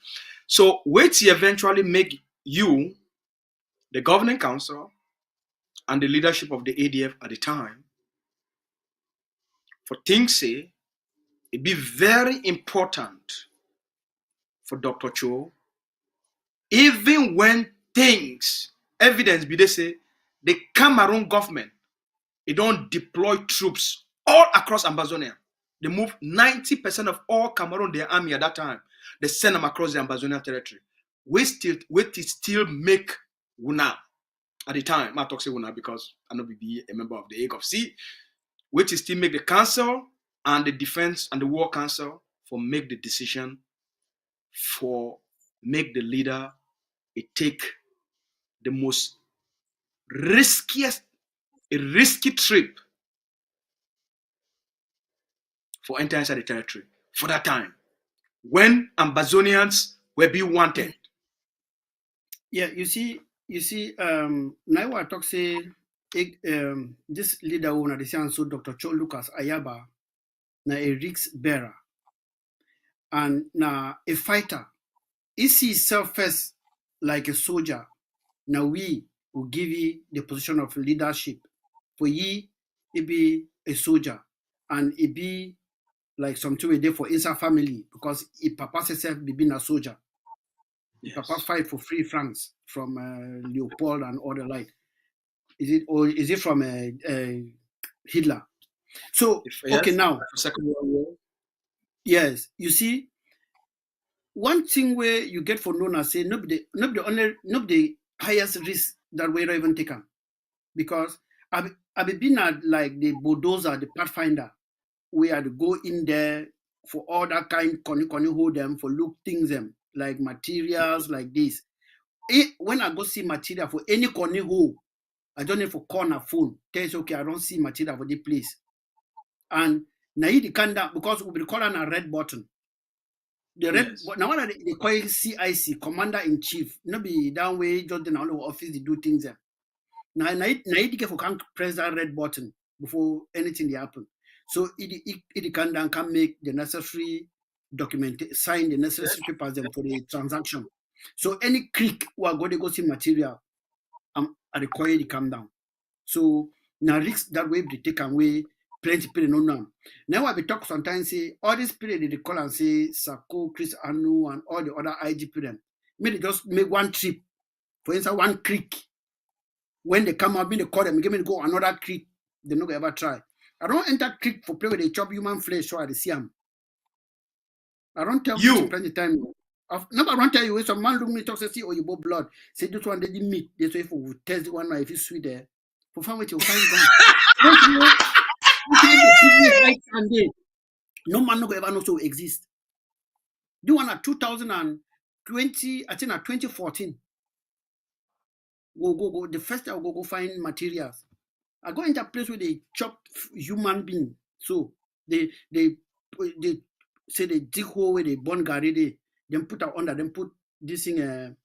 So wait eventually make you, the governing council, and the leadership of the ADF at the time, for things say, it be very important for Dr. Cho, even when things, evidence be they say, the Cameroon government, it don't deploy troops all across Amazonia. They move 90% of all Cameroon, their army at that time. They send them across the Amazonian territory. We still make Wuna at the time. I talk say Wuna because I know be a member of the AGOFC. We still make the council and the defense and the war council for make the decision for make the leader take the most risky trip for entering inside the territory for that time when Amazonians were being wanted. Yeah, you see, now I talk say this leader who na so Dr. Cho Ayaba na a risk bearer and na a fighter. He sees himself first like a soldier. Now we will give you the position of leadership. For he be a soldier and he be like something we did for inside family because if Papa says be being a soldier. Yes. Papa fight for free France from Leopold and all the like. Is it from Hitler? So okay, now Second World War. yes, you see, one thing where you get for known as say nobody highest risk that we don't even take on because I be been at like the bulldozer, the pathfinder, we had to go in there for all that kind hold them for look things them like materials like this. When I go see material for any hole, I don't need for call a phone. Tell us okay, I don't see material for the place. And now you can down because we'll be calling a red button. The red now what they call it CIC, Commander in Chief. Not be down way just in our office they do things there. Now you get for can press that red button before anything happen. So it can make the necessary document, sign the necessary papers them for the transaction. So any click we are going to go see material, I require it come down. So now risk that way they take away plenty people no know. Now I be talk sometimes say all this period they call and say Sako, Chris Anu and all the other IG people. Maybe they just make one trip, for instance, one creek. When they come out, they call them, give me go another creek, they no go ever try. I don't enter creek for play where they chop human flesh so I see them. I don't tell you plenty time. I don't tell you when some man look me talk say see you both blood. Say this one they didn't meet. This way for test the one now if it's sweet there. For find what you find gone. No man no go ever know so exist. Do one at 2020, I think at 2014. Go. The first time I go find materials. I go into a place where they chop human being. So they say they dig hole where they burn gari they then put out under, then put this thing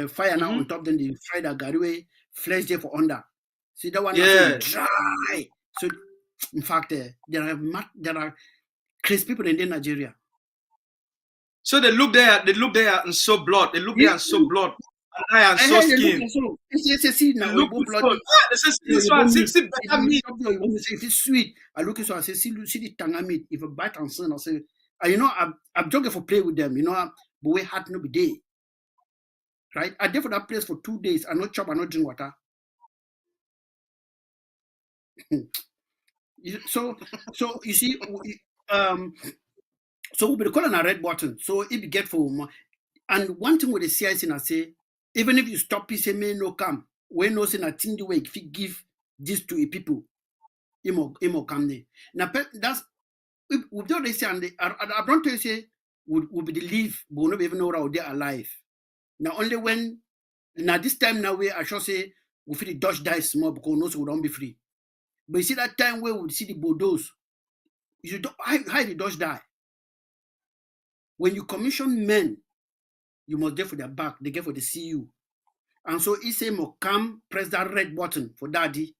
fire now on top, then they fry that gari way, flesh there for under. See that one dry. So in fact there are crazy people in Nigeria. So they look there and so blood. They look there and so blood. And I am so skin. Look blood. This one, see better meat. If it's sweet, I look at so I say, see the tanga meat. If a bite and son, I say, you know, I'm joking for play with them, you know, but we had no be day. Right? I did for that place for 2 days. I not chop, I not drink water. So you see, so we'll be calling a red button. So if you get for and one thing with the CIC I say, even if you stop it, say may no come. When no say nothing the way if you give this to a people, it will come there. Now that's we don't say and I don't tell you say would be the leave, but we don't even know how they're alive. Now only when now this time now where I should say we feel the Dutch die small because no so we don't be free. But you see that time where we see the bulldoze, you don't how the Dutch die. When you commission men, you must get for their back, they get for the CU. And so he say must come press that red button for daddy.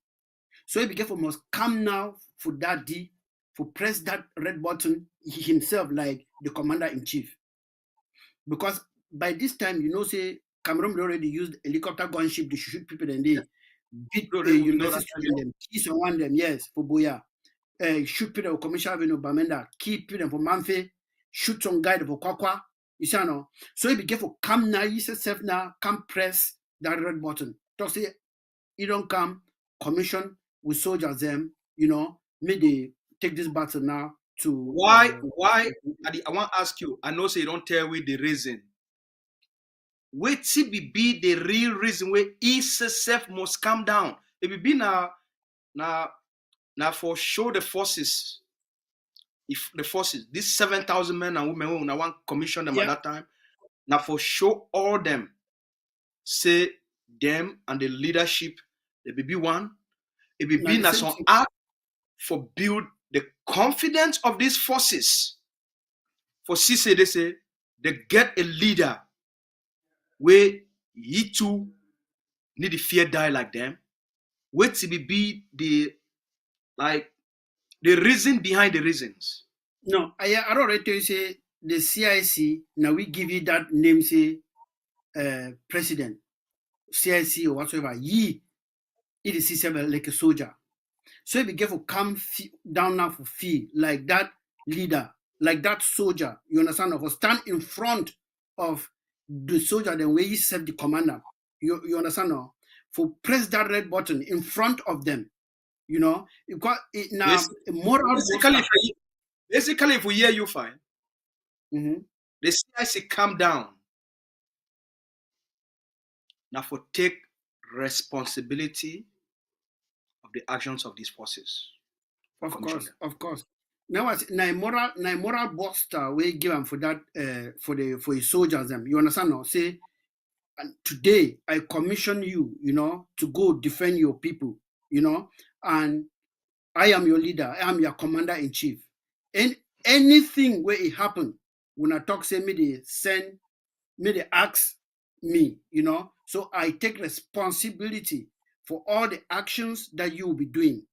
So he get for must come now for daddy for press that red button himself like the commander in chief. Because by this time, you know, say Cameroon already used helicopter gunship to shoot people and they beat university students, kill someone them, yes, for Boya. Shoot people for Commissioner Avenue Bamenda, keep people for Manfe, shoot some guy for Kwakwa. You see, no? So he began for come now, you say self now, come press that red button. So say, you don't come, commission with soldiers them, you know, may they take this battle now to why I want to ask you, I know say you don't tell me the reason. Wait till be the real reason where self must come down. It will be now for show the forces. If the forces, these 7,000 men and women who I want commission them at that time, now for show all them, say them and the leadership, they will be one. It will be some act for build the confidence of these forces. For CC, they say they get a leader where you too need to fear die like them. Wait till be the reason behind the reasons. No, I already tell you say the CIC, now we give you that name, say president, CIC or whatsoever, it is like a soldier. So if you get for come down now for feel like that leader, like that soldier, you understand, or stand in front of the soldier, then where he serve the commander. You understand now? For press that red button in front of them, you know, because it now a moral Basically, booster. basically, if we hear you fine, Mhm. the CIC calm down. Now for take responsibility of the actions of these forces. Of Commission course, them. of course. Now, as na moral booster we give them for that for his soldiers them. You understand now? Say, and today I commission you, you know, to go defend your people, you know, and I am your leader. I am your commander in chief. And anything where it happen, when I talk, say me they send, me they ask me, you know. So I take responsibility for all the actions that you will be doing,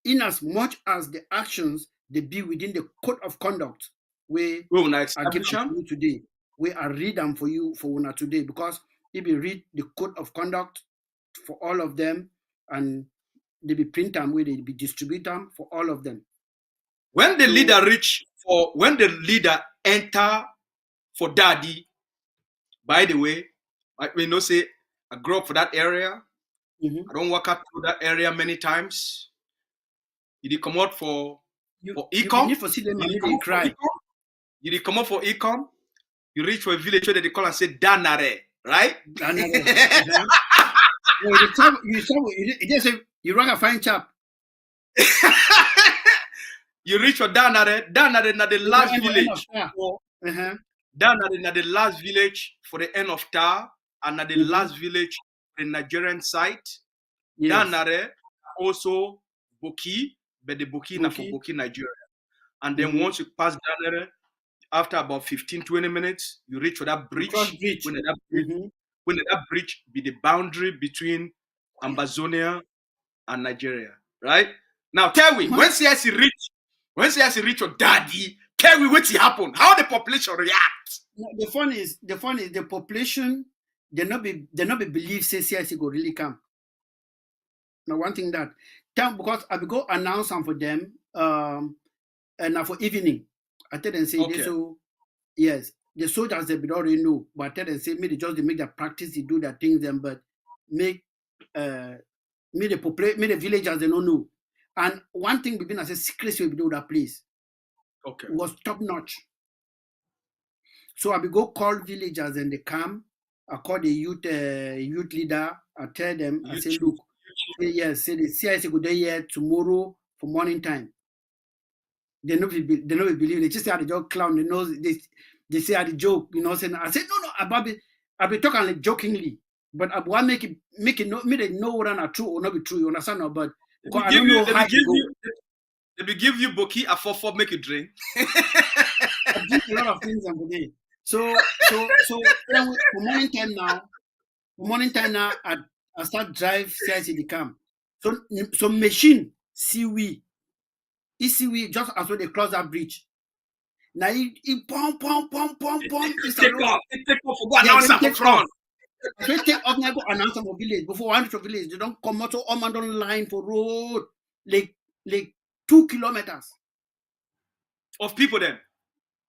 in as much as the actions they be within the code of conduct where We will now I give establish them them. for you today, where I read them for you for una today, because if you read the code of conduct for all of them, and they be print them where they be distribute them for all of them. When the So leader when the leader enter for daddy, by the way, we know say I grew up for that area. mhm. I don't walk up through that area many times. You did come out for You be ecom. need for see them You and did me come they out for cry. ecom. You did come out for ecom. You reach for a village where they call and say Danare, right? Uh-huh. Well, you just say you run a fine chap. You reach for Danare. Danare na the You last end of village. car. Uh-huh. Danare na the last village for the end of Tar, and na the Mm-hmm. last village for the Nigerian site. Yes. Danare also Boki, but the Boki na for Boki. Boki, Nigeria. And then once you pass Danare, after about 15-20 minutes, you reach for that Cross bridge. bridge. Mm-hmm. When that bridge be the boundary between Ambazonia and Nigeria, right? Now tell me, when CIC reach your daddy, tell me what happen. How the population react? No, the fun is the population, they not be believe say CIC go really come. Now one thing that because I will go announce them for them and now for evening. I tell them say Okay. they so yes, the soldiers they already know, but I tell them say me they just they make their practice, they do their things them, but make me the villagers they don't know. And one thing between us is secrecy we do that place. Okay. Was top notch. So I will go call villagers and they come. I call the youth leader. I tell them, I say, look, say yes, say the CIC go there here tomorrow for morning time. They don't believe. They just say the joke clown. They say the joke. You know, saying I said no. I be talking like jokingly, but I want make it no me they know whether not true or not be true. You understand? No, but because I don't know how it go. They will give you Boki a for make you drink. I drink a lot of things every day. So then for morning time now, I start drive CIC the camp. So machine see we just as when they cross that bridge. Now he pom. It's Take off for go announce for front. So he take off now go announce for village. Before one to village, they don't come out to all man don't line for road like 2 kilometers. Of people then.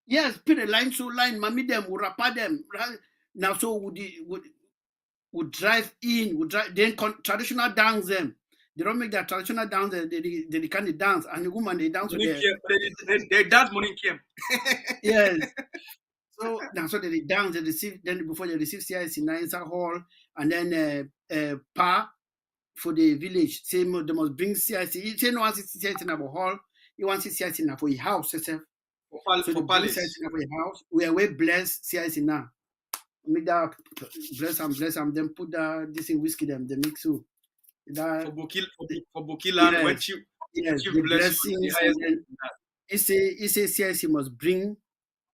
Yes, put a line so line, mommy them, we rapa them. Right? Now so would drive in, would drive then traditional dance them. They don't make their traditional dance, they kind of dance, and the woman they dance with their they dance morning came. yes. So now so they dance, they receive then before they receive CIC in Insa Hall, and then pa for the village. Say they must bring CIC. He say no one see CIC in our hall, he wants to see CIC in for his house, so For palace. CIC in for his house. We bless CIC now. Make that bless them, then put this in whiskey them, they mix so that for Boki land, yes, when you the bless you, blessings, and then he say CIC must bring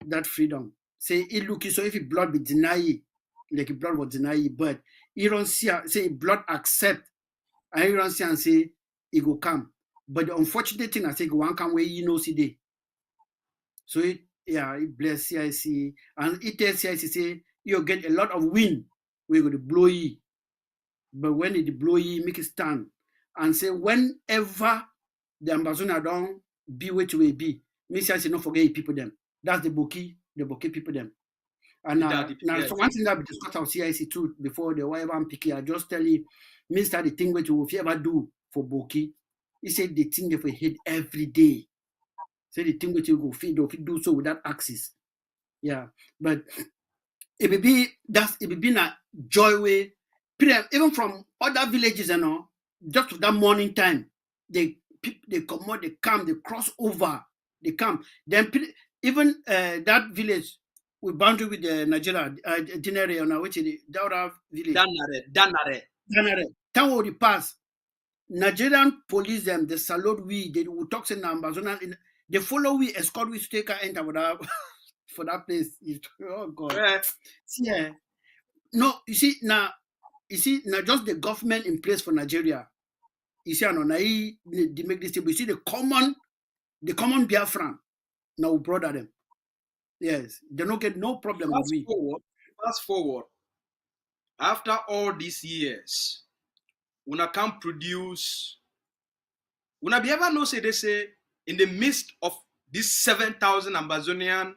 that freedom. Say he look so if he blood be deny like he blood was deny, but he don't see say blood accept, and he don't see and say he go come. But the unfortunate thing I say go one come where you know see day. So he bless CIC and he tell CIC say you get a lot of wind, we're going to blow you. But when it blow you, make it stand. And say whenever the ambassador don't be what you will be, Me say not forget people them. That's the Boki people them. And now Yes. so one thing that we discussed our CIC too before the whatever I'm picking, I just tell you, Mister the thing which you ever do for Boki. He said the thing that we hit every day. Say the thing which you go feed or do so without access. Yeah, but it will be a joy way. Even from other villages and all, just to that morning time, they come out, they come, they cross over, they come. Then even that village we boundary with the Nigeria, Dinere, on which is the Daura village. Danare. Time will pass. Nigerian police them, they salute we, they will talk to numbers, they follow we, escort we to take our enter for that for that place. Oh God. Yeah. Yeah. No, you see now just the government in place for Nigeria. You see, they make this thing. You see the common Biafran. Now brother them. Yes, they don't get no problem with me. Fast forward. After all these years, una can produce. Una be ever know say they say in the midst of these 7,000 Amazonian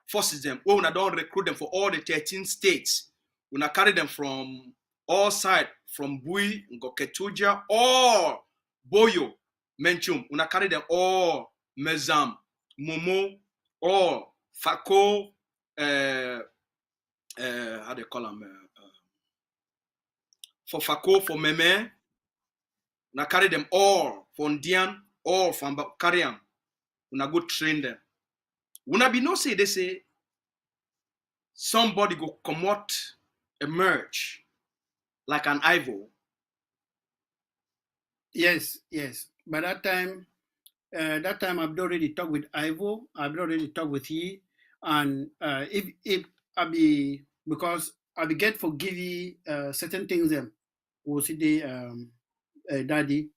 forces them, when una don't recruit them for all the 13 states, una carry them from all sides, from Bui, Ngoketuja, all Boyo, Menchum, una carry them all Mezam, Momo, all Fako, how they call them? For Fako, for Meme, una carry them all for Ndian, all from Kariam, una go train them. Una be no say they say somebody go come out, emerge like an Ivo. Yes. By that time I've already talked with Ivo, I've already talked with he, and if I be because I be get forgive you certain things them was the daddy.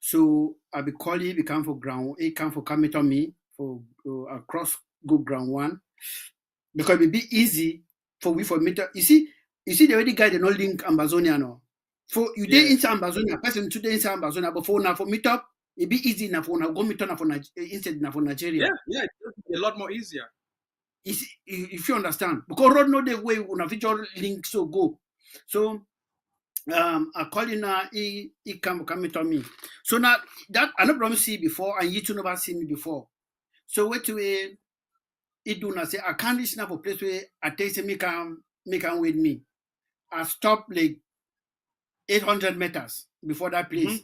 So I be call he come for ground, he come for come on me for across go ground one. Because it be easy for we for meter. You see the already guy they no link Amazonia no. For you dey inside Amazonia, person today inside Amazonia, but for now for meet up, it be easy enough for now go meet up for instead now for Nigeria. Yeah, it's a lot more easier. If you understand, because road no the way una feature link so go. So I call you now, he come meet on me. So now that I never promise see before, and you two never see me before. So wait to it do not say I can't reach now for place where I tell you me can with me. I stop like 800 meters before that place.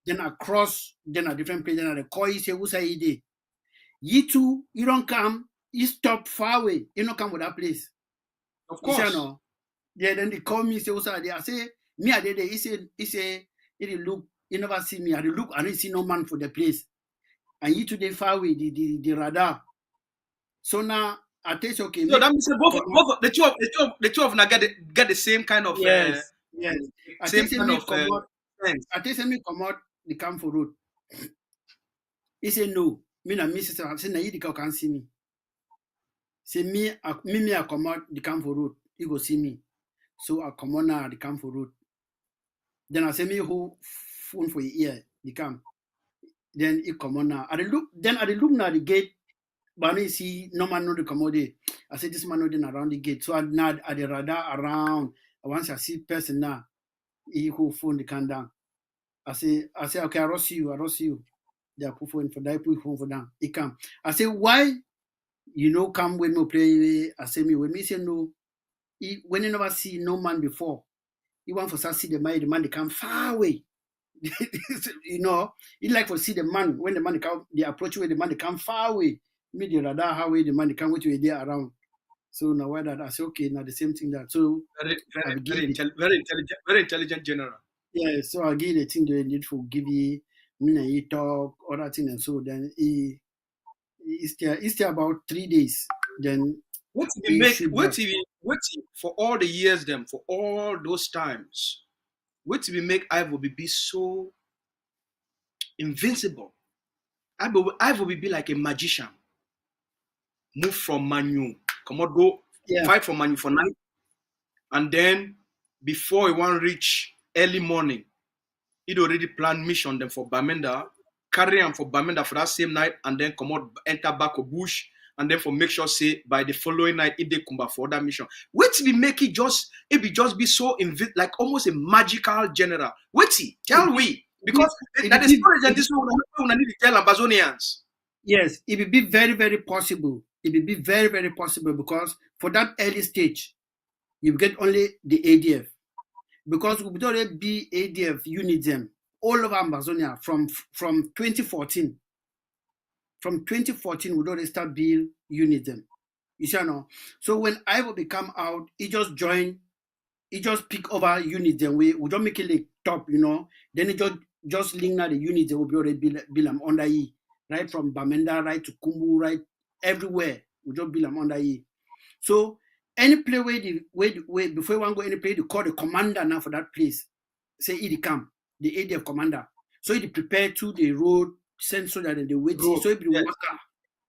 Then I cross, then a different place, then I call you say who's ID. You two, you don't come, you stop far away, you don't come with that place. Of course. You say, no. Yeah, then they call me, say who's ID. I say, me I did it. He say, he look, you never see me. I look, I didn't see no man for the place. And you two they far away, the radar. So now I tell you, okay. So that means both the two of them get the same kind of yes. Same kind of I tell you, me come out the camp for road. He said no. Me na me sister. I say na you can see me. Say me I come out the camp for road. He go see me. So I come on now the camp for road. Then I say me who phone for your ear the camp. Then he come on now. I look now the gate. But I see no man know the commode. I say this man know then around the gate. So I nod at the radar around. Once I see person now, he who phone the can down. I say okay, I rush you. They are put phone for that, put phone for down. He come. I say why come when me play. I say me when me say no. When you never see no man before, he want for see the man they come far away. He like for see the man when the man come, they approach where the man they come far away. Me the radar how way the man they come which way they around. So now why that I say okay, now the same thing that so very intelligent general. Yeah, so I give the thing they need for give you me and he talk other thing and so then it's still about 3 days. Then what for all the years them for all those times, what we make Ivo be so invincible? Ivo will be like a magician. Move from Manu, come out, go fight from Manu for night, and then before he want reach early morning, he'd already planned mission them for Bamenda. carry him for Bamenda for that same night, and then come out, enter back a bush, and then for make sure say by the following night if they come back for that mission. Wait till we make it just be so like almost a magical general. Wait till tell we because that is storage and this one need to tell Amazonians. Yes, it will be very, very possible. It will be very, very possible because for that early stage, you get only the ADF. Because we don't be ADF units them all over Amazonia from 2014. From 2014, we don't start build units them. You see no? So when Ivo become out, he just join, he just pick over units them. We don't make it like top, you know. Then he just link now the units that will be already build them under E. Right from Bamenda, right to Kumbu, right everywhere. We just build them under E. So any place where before one go any place, they call the commander now for that place. Say he come, the ADF commander. So he prepare to the road, send soldier and they wait. So he be Yes. worker.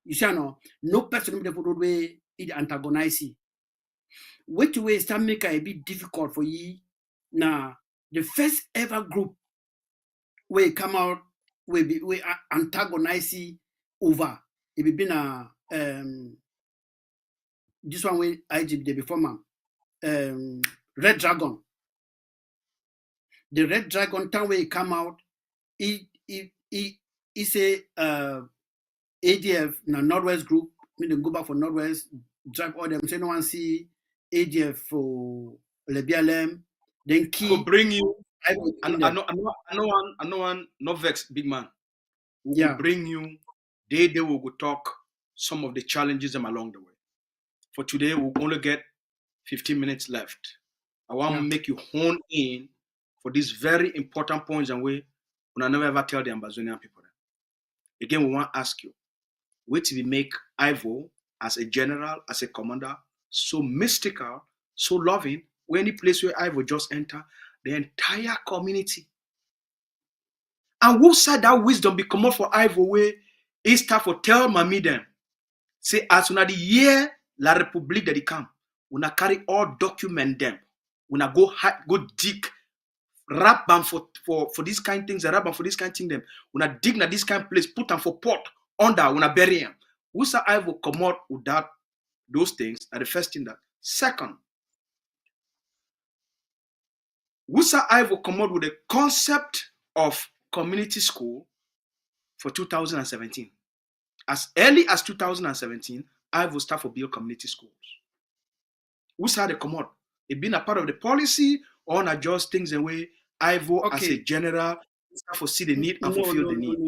You see no person in the road where he antagonize. Wait to way start make it a bit difficult for you. Now the first ever group where come out we antagonize over. It be been a this one way IG the before man. Red Dragon. The Red Dragon time where he come out, he say ADF na Northwest group, me them go back for Northwest, drag all them, say no one see ADF for Lebialem, then key To bring you I will I bring them. know one not vex big man. We Yeah. will bring you they will go talk some of the challenges them along the way. For today, we'll only get 15 minutes left. I want to make you hone in for these very important points and way when I never ever tell the Amazonian people that. Again, we want to ask you, wait till we make Ivo as a general, as a commander, so mystical, so loving, where any place where Ivo just enter, the entire community. And who said that wisdom be come up for Ivo where he start for tell mommy them, say as soon as the year La Republique that they come, una carry all document them, una go dig, rap them for this kind of things, rap them for this kind of thing them, una dig na this kind of place, put them for pot under, una bury them. Who say I will come out with that those things are the first thing that. Second, who say I will come out with the concept of community school for 2017. As early as 2017, I will start for build community schools. Who said they come out? It been a part of the policy or not just things away. Ivo as a general start for see the need and fulfill the need.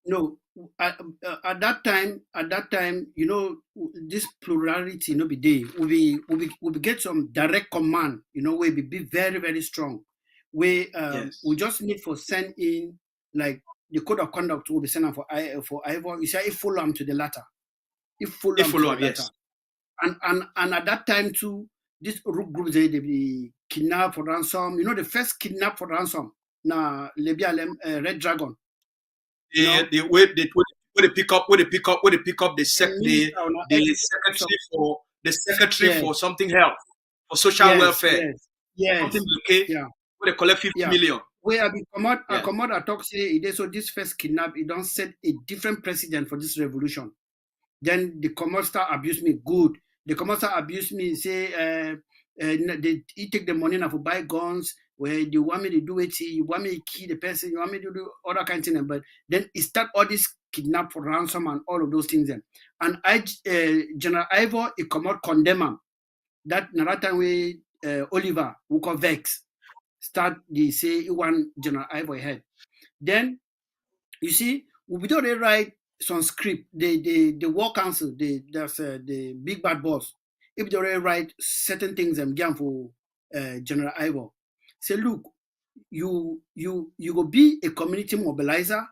No. At that time, you know, this plurality, you know, be there. We get some direct command, you know, where we be very, very strong. Where we just need for send in like the code of conduct will be sent for Ivo. You say if follow them to the latter. If follow them to the latter. Yes. And at that time too, this group they be kidnapped for ransom. You know, the first kidnap for ransom. Now Lebialem Red Dragon. The way they pick up the secretary for something else, for social welfare. Yes. Something okay. Yeah. Where they collect 50 million. Where I come out, I talk say so this first kidnap, it don't set a different precedent for this revolution. Then the commander abuse me good. The commander abuse me, say he take the money now for buy guns, where you want me to do it, you want me to kill the person, you want me to do other kind of things. But then it start all this kidnap for ransom and all of those things then. And General Ivo, he come out condemn him. That time way Oliver who call vex start the say he want General Ivo ahead. Then you see we don't write some script, the war council, that's the big bad boss. If they already write certain things and give for General Ivo, say look, you go be a community mobilizer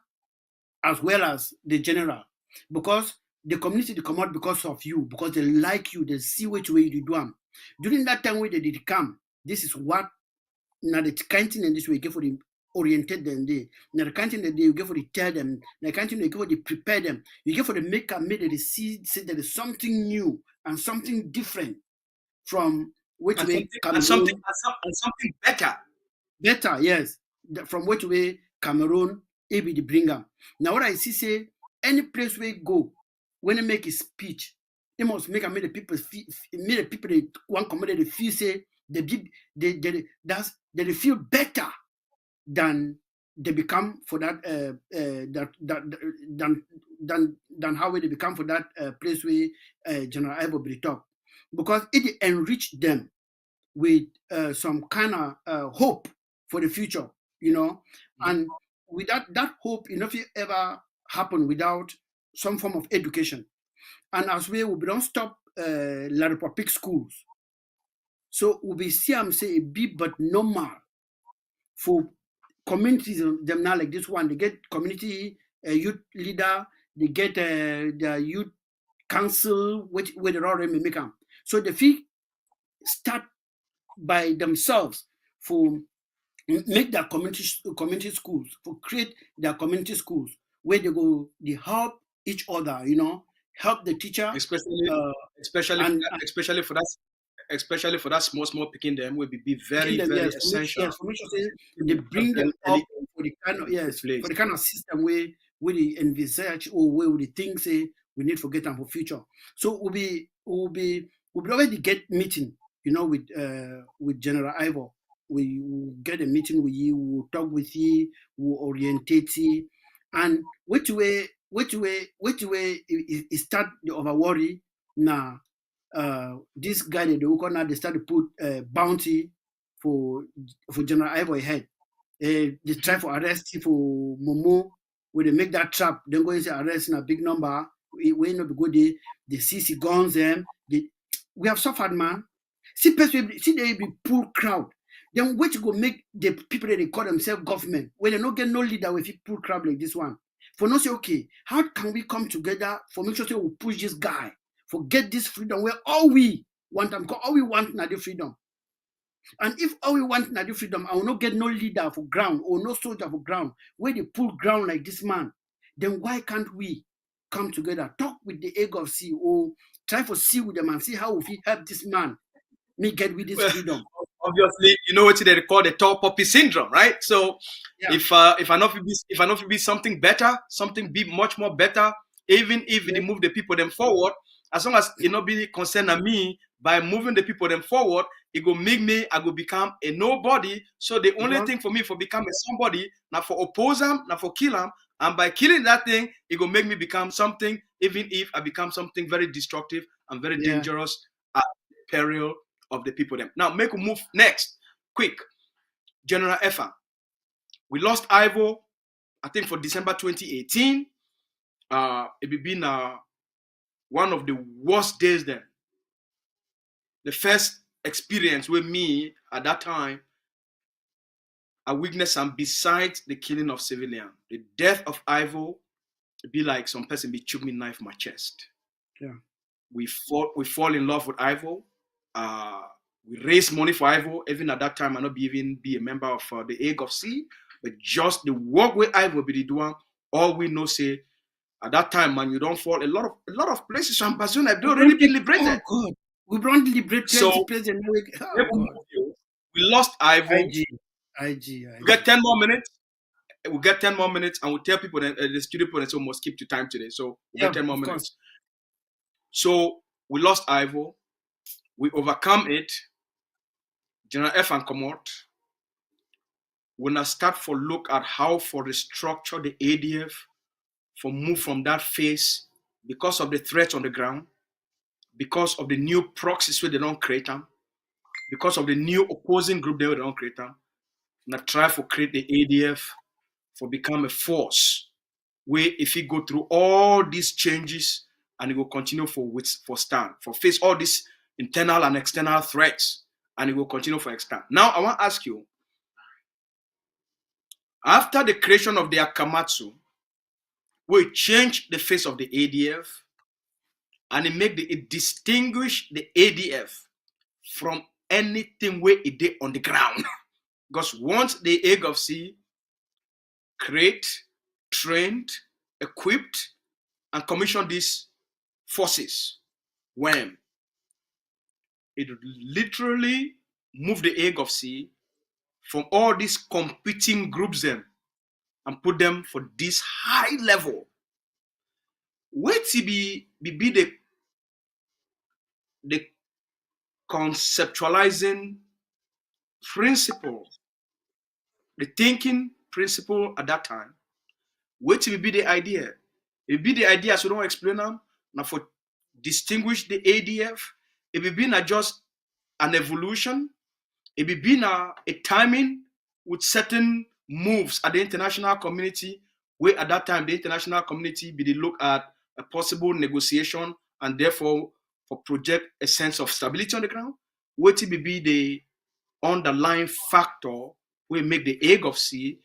as well as the general, because the community they come out because of you, because they like you, they see which way you do them. During that time when they did come, this is what now the kind thing in this way give for the oriented them day. Now the kind thing that they give for the tell them, the kind thing they give for the prepare them. You give for the make and make that they see there is something new and something different from which way and something better. Better, yes. From which way Cameroon it be the bringer. Now what I see say, any place where you go, when they make a speech, they must make the people feel, make the people they one community they feel say they feel better than they become for that than how they become for that place where General Ivo be talk, because it enrich them with some kind of hope for the future, and with that hope, if it ever happen without some form of education, and as we don't stop La Republic schools, so we be see I'm say a bit but normal for communities them now like this one. They get community youth leader, they get the youth council, which where they already make them. So the fee start by themselves for make their community schools, for create their community schools where they help each other, help the teacher, especially uh, especially and especially for that small picking them will be very them, very yes, essential. for make sure say they bring them up for the kind of Place. for the kind of system where they envisage or where we think say we need to get them for future. So we'll already get meeting, with General Ivor. We will get a meeting with you, we'll talk with you, we'll orientate you, and which way it start the over worry now. This guy they start to put bounty for General Ivory head. They try for arrest him for Momo, where they make that trap, then go and say arrest in a big number. We not go there, they see guns them. We have suffered, man. See they be poor crowd. Then which go make the people that they call themselves government, where they not get no leader with a poor crowd like this one. For not say, okay, how can we come together for make sure we we'll push this guy, for get this freedom where all we want them, all we want now the freedom. And if all we want now the freedom, I will not get no leader for ground or no soldier for ground, where they pull ground like this man, then why can't we come together, talk with the egg of sea, or try to see with them and see how we help this man me get with this freedom? Obviously, you know what they call the tall poppy syndrome, right? So Yeah. if I not be something better, something be much more better, even if they move the people them forward, as long as it not be concerned of me by moving the people them forward, it go make me, I go become a nobody. So the only thing for me for become a somebody, now for oppose them, now for kill them, and by killing that thing, it go make me become something, even if I become something very destructive and very dangerous at peril of the people them. Now make a move next. Quick. General Effa. We lost Ivo, I think for December 2018. It been one of the worst days then. The first experience with me at that time, I witnessed and besides the killing of civilian, the death of Ivo, it be like some person be chook me knife in my chest. Yeah. We fall in love with Ivo. We raise money for Ivo. Even at that time, I not even be a member of the Egg of Sea, but just the work with Ivo be doing. All we know say at that time, man, you don't fall. A lot of places from Bazun have already been liberated. Oh God, we don't liberate So president. we lost Ivo. IG. We get 10 more minutes. We get 10 more minutes, and we tell people that the studio people that must keep to time today. So we get 10 more minutes. So we lost Ivo. We overcome it. General F and Comot. When I start for look at how for restructure the ADF, for move from that phase because of the threats on the ground, because of the new proxies where they don't create them, because of the new opposing group they don't create them, and I try for create the ADF for become a force where if you go through all these changes and it will continue for stand, for face all these internal and external threats, and it will continue for extend. Now I want to ask you, after the creation of the Akamatsu, we change the face of the ADF and it distinguish the ADF from anything where it did on the ground. Because once the Egg of Sea create, trained, equipped, and commissioned these forces, when it literally moved the Egg of Sea from all these competing groups them and put them for this high level. Wait to be the conceptualizing principle, the thinking principle at that time. Wait to be the idea. It be the idea, so don't explain them. Now for distinguish the ADF, it be not just an evolution, it be not a timing with certain moves at the international community, where at that time the international community be look at a possible negotiation and therefore for project a sense of stability on the ground. Wait to be the underlying factor will make the egg of sea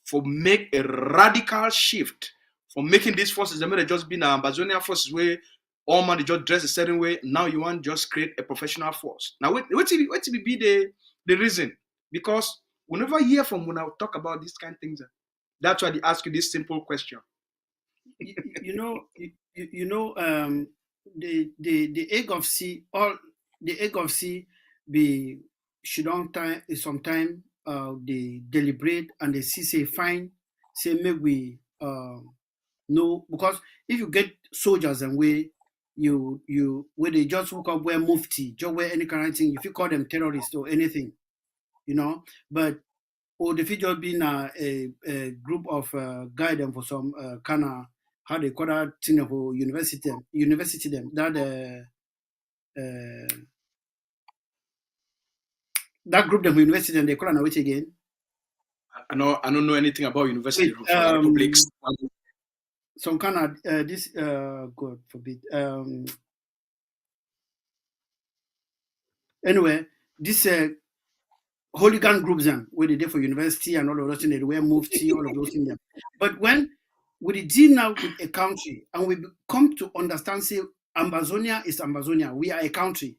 for make a radical shift from making these forces, they may just be an Amazonian forces where all man they just dress a certain way. Now you want just create a professional force. Now wait to be the reason, because we never hear from when I talk about these kind of things. That's why they ask you this simple question. The egg of sea, all the egg of sea be should on time sometime they deliberate and they see say fine, say maybe we know, because if you get soldiers and where where they just woke up wear mufti, just wear any kind of thing, if you call them terrorists or anything, but or the just being a group of guide them for some kind of how they call that thing for university them that group them for university them they call it which again. I don't know anything about university republics. Some kind of this God forbid. Anyway, this hooligan groups them where they did for university and all of those things, they wear mufti, all of those things. But when we deal now with a country and we come to understand, say, Amazonia is Amazonia, we are a country,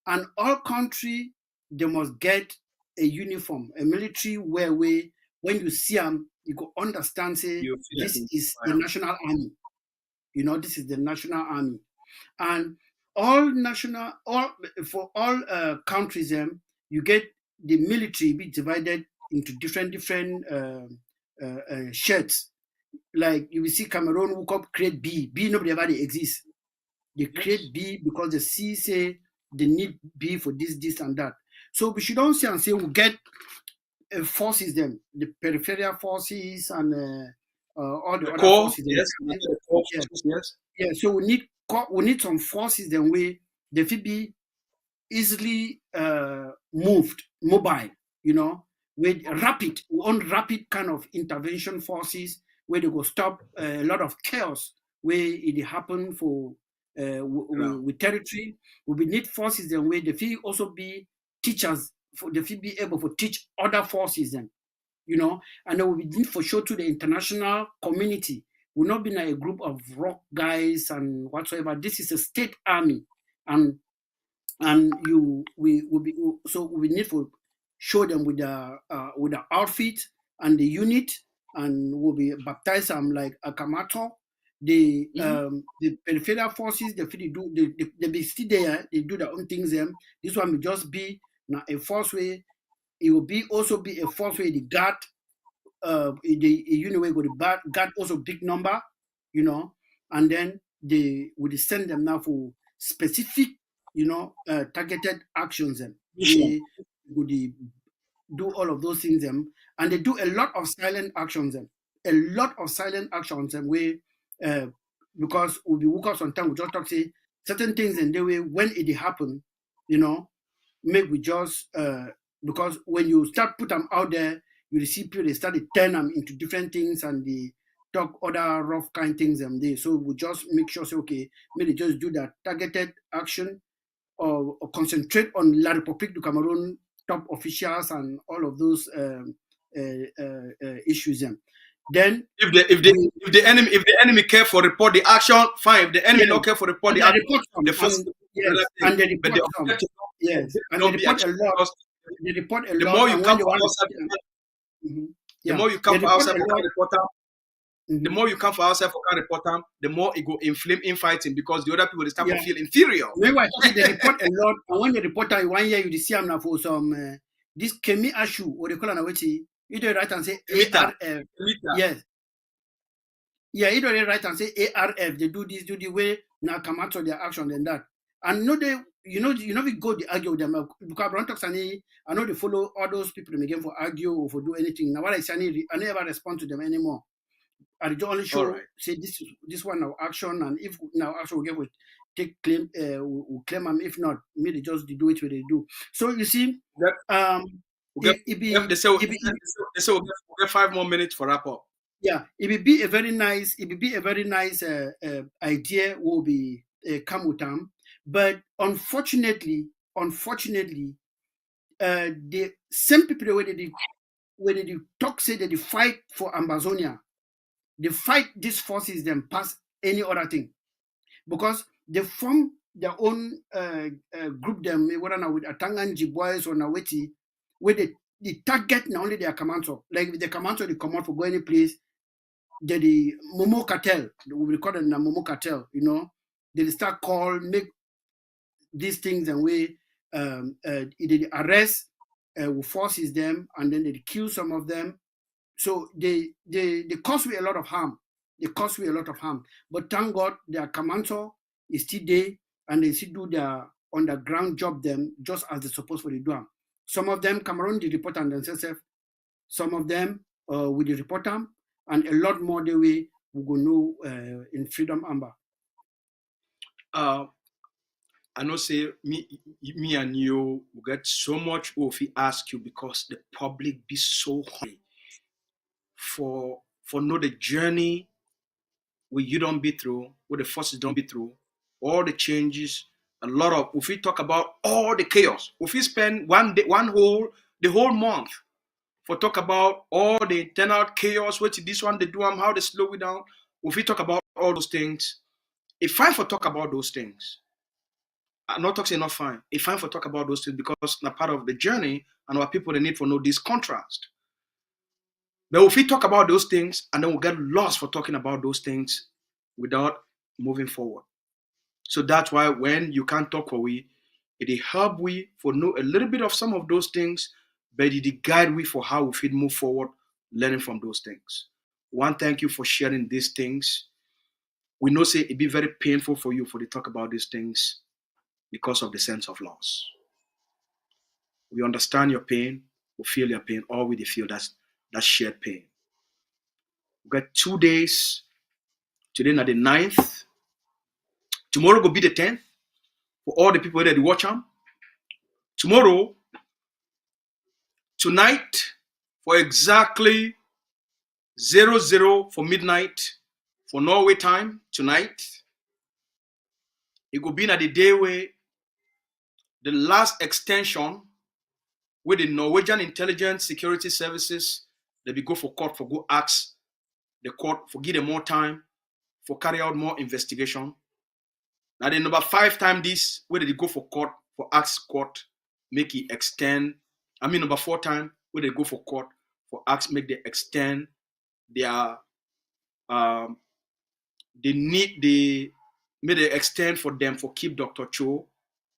and all country they must get a uniform, a military where when you see them, you go understand, say, this is the national army. This is the national army, and for all countries, you get the military be divided into different shirts. Like you will see Cameroon who come create B. Nobody ever they exist. They create B because the C say they need B for this and that. So we should don't say and say we get forces them, the peripheral forces and all the other forces. Yes. Yeah. So we need some forces then where they will be easily mobile, with rapid kind of intervention forces where they go stop a lot of chaos where it happen for with territory. We need forces then where they will also be teachers, they will be able to teach other forces then, and then we need for sure to the international community. We'll not be like a group of rock guys and whatsoever. This is a state army, and we need to show them with the outfit and the unit, and we'll be baptized them like a Kamato. The peripheral forces they be still there, they do their own things. This one will just be now a force way. It will also be a force way the guard the unit way go the guard also big number, and then they would send them now for specific targeted actions and they would do all of those things and they do a lot of silent actions where because we'll be woke up sometimes we just talk say certain things and the way when it happen, make we just because when you start put them out there, you see people they start to turn them into different things and they talk other rough kind things and they so we just make sure say okay, maybe just do that targeted action or concentrate on La République du Cameroon top officials and all of those issues. Then if the enemy care for report the action, fine. If the enemy not care for report the action, the first and they report some. Yes, and they report a lot. They report a lot. The more you come for outside, the more you come for outside for reporter. The more you come for ourselves for reporter, the more it go inflame infighting because the other people they start to feel inferior. Maybe I say they report a lot, and when the reporter 1 year you see them now for some this Kemi Ashu or they call an You don't write and say Meter. ARF. Meter. Yes. Yeah, you don't write and say ARF. They do this, do the way now come out of their action and that. And no, they we go to argue with them because Brown talks and I know they follow all those people again for argue or for do anything. Now what I say, I never respond to them anymore. I only show Alright. say this one now action, and if now action will get with take claim will claim them. If not, me they just do it what they do. So you see, They say we'll get 5 more minutes for wrap up. yeah, it will be a very nice idea will be come with them, but unfortunately, the same people where they talk say that they fight for Amazonia, they fight these forces them past any other thing because they form their own group them whether now with Atanganji boys or Naweti where the target not only their commander, like the commander they come out for go any place. The Momo cartel, we record it in the Momo cartel, they start call, make these things and we they arrest forces them and then they kill some of them. So they cause me a lot of harm. But thank God their commander is still there and they still do their underground job them just as they're supposed to do them. Some of them Cameroon they report on themselves, some of them we the report them, and a lot more the way we go know in Freedom Amber. I know say me and you will get so much if we ask you because the public be so hungry for know the journey where you don't be through, where the forces don't be through, all the changes, a lot of if we talk about all the chaos, if we spend the whole month for talk about all the internal chaos, what this one they do how they slow it down. If we talk about all those things, it's fine for talk about those things. I'm not talking not fine. It's fine for talk about those things because they're part of the journey and our people they need to know this contrast. But if we talk about those things and then we'll get lost for talking about those things without moving forward. So that's why when you can't talk for we, it help we for know a little bit of some of those things, but it guide we for how we should move forward, learning from those things. One, thank you for sharing these things. We know say it be very painful for you for to talk about these things because of the sense of loss. We understand your pain, we feel your pain, or we feel that shared pain. We got 2 days. Today na the 9th. Tomorrow will be the 10th. For all the people that watch them. Tomorrow, tonight, for exactly 00 for midnight, for Norway time, tonight, it will be at the day where the last extension with the Norwegian Intelligence Security Services, they will go for court for go ask the court for give them more time for carry out more investigation. Now the number 5 time this where they go for court for ask court make it extend. Number 4 time where they go for court for ask make they extend their they extend for them for keep Dr. Cho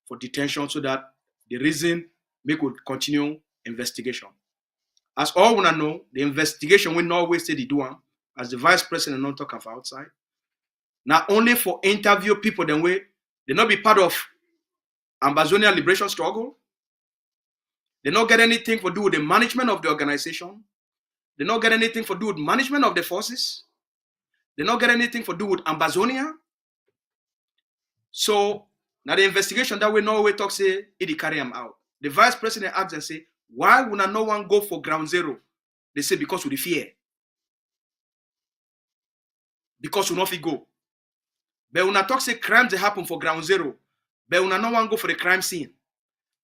for detention so that the reason make would continue investigation. As all wanna know, the investigation will not always say they do one, as the vice president not talk of outside. Not only for interview people then way, they not be part of Amazonia liberation struggle. They not get anything for do with the management of the organization. They not get anything for do with management of the forces. They not get anything for do with Amazonia. So now the investigation that we know we talk say it carry them out. The vice president asks and say, why would no one go for ground zero? They say because of the fear. Because we not fit go. But when I talk say crimes they happen for ground zero, but when no one go for the crime scene,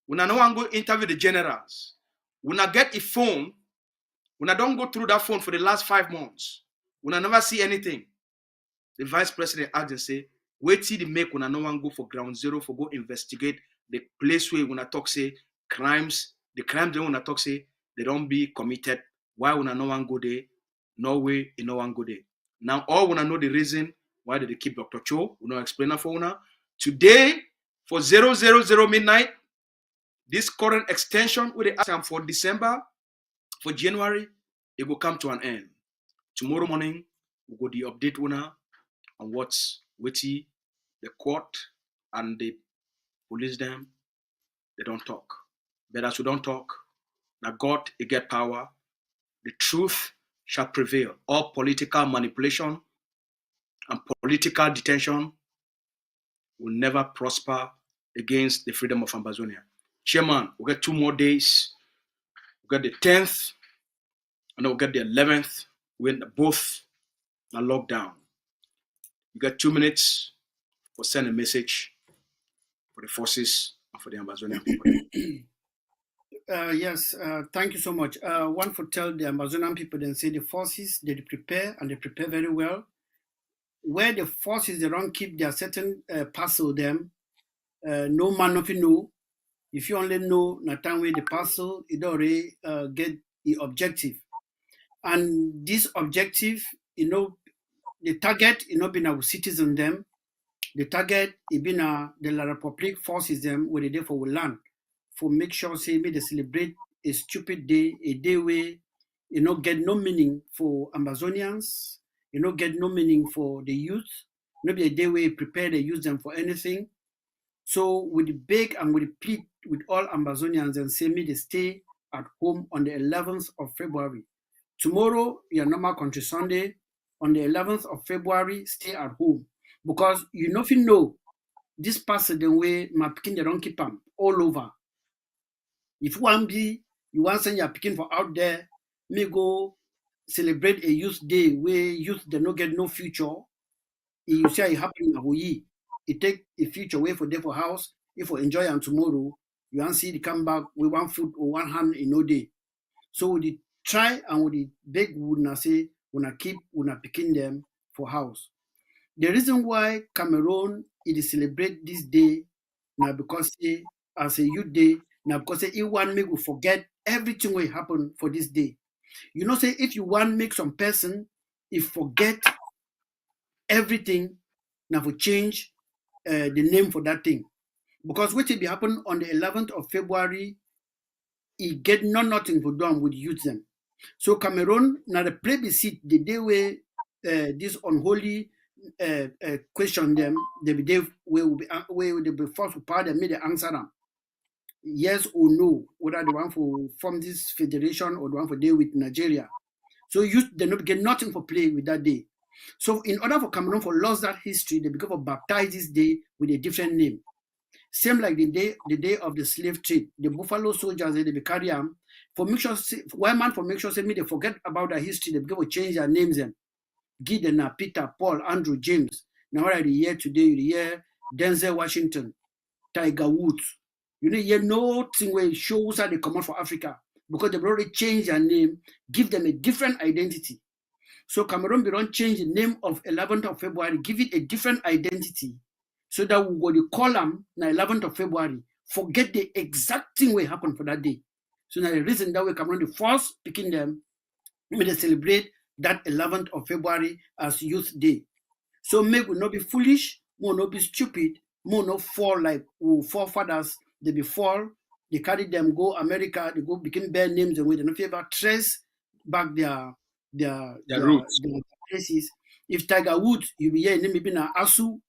when no one go interview the generals, when I get a phone, when I don't go through that phone for the last 5 months, when I never see anything, the vice president asks and say, wait till they make when no one go for ground zero for go investigate the place where when I talk say crimes, the crimes they when I talk say they don't be committed. Why when no one go there? No way, no one go there. Now all when I know the reason why did they keep Dr. Cho, we know explain that for now. Today for 000 midnight, this current extension with the ask for December, for January, it will come to an end. Tomorrow morning, we go the update winner on what's witty, the court and the police them, they don't talk. But as we don't talk, now God he get power, the truth shall prevail. All political manipulation and political detention will never prosper against the freedom of Ambazonia. Chairman, we'll get 2 more days. We'll get the 10th, and then we'll get the 11th when both are locked down. You got 2 minutes for send a message for the forces and for the Amazonian people. Yes, thank you so much. One for tell the Amazonian people, then say the forces, they prepare and they prepare very well. Where the forces, they don't keep their certain parcel them, no man nothing know. If you only know na time where the parcel, it already get the objective. And this objective, the target, been our citizen them. The target, it been the La Republic forces them where they there for land. For make sure say me they celebrate a stupid day, a day where get no meaning for Amazonians, get no meaning for the youth, maybe a day where you prepare they use them for anything. So with beg and with plead with all Amazonians and say me they stay at home on the 11th of February. Tomorrow, your normal country Sunday, on the 11th of February, stay at home. Because you nothing know this person the way my picking they don't keep them all over. If one be you want send your picking for out there, me go celebrate a youth day where youth they no get no future. You say it happen in Hawaii. It take a future way for them for house. If we enjoy and tomorrow, you want see the come back with 1 foot or 1 hand in no day. So we try and we beg would not say we keep we picking them for house. The reason why Cameroon is celebrate this day now because as a youth day now because it want make we forget everything will happen for this day. Say if you want make some person if forget everything now for change the name for that thing because what will be happen on the 11th of February it get nothing for them with youth them. So Cameroon now the plebiscite the day where this unholy question them the day where they be forced to power them, may they answer them yes or no whether they want for form this federation or they want for deal with Nigeria. So youth they not get nothing for play with that day. So in order for Cameroon for lost that history, they become baptize this day with a different name. Same like the day of the slave trade, the Buffalo soldiers they be carry them for make sure one man for make sure say me they forget about their history, they become change their names them. Gideon, Peter, Paul, Andrew, James. Now what are the year today? The year Denzel Washington, Tiger Woods. Here nothing where it shows how they come out for Africa because they've already changed their name, give them a different identity. So Cameroon be don't change the name of 11th of February, give it a different identity. So that we go to call them na 11th of February, forget the exact thing will happen for that day. So now the reason that we Cameroon the first picking them, we may celebrate that 11th of February as Youth Day. So make we not be foolish, more not be stupid, more not fall like our forefathers, they be fall, they carry them, go America, they go become bare names and we don't ever trace back their roots. Their places. If Tiger Woods, you be here, maybe na Asu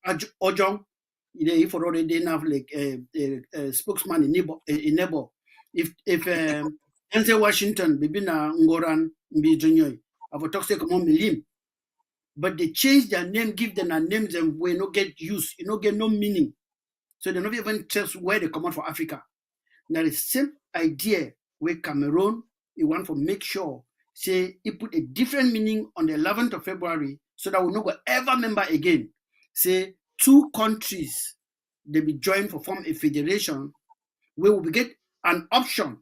Ojong, if already they have like a spokesman in neighbor. If Denzel Washington, maybe na Ngoran Mbi Junior, I will talk to come on Milim. But they change their name, give them a names and we no get use, get no meaning. So they don't even trust where they come out for Africa. Now the same idea where Cameroon, you want to make sure, say, he put a different meaning on the 11th of February so that we no go ever remember again. Say, 2 countries, they be joined for form a federation where we get an option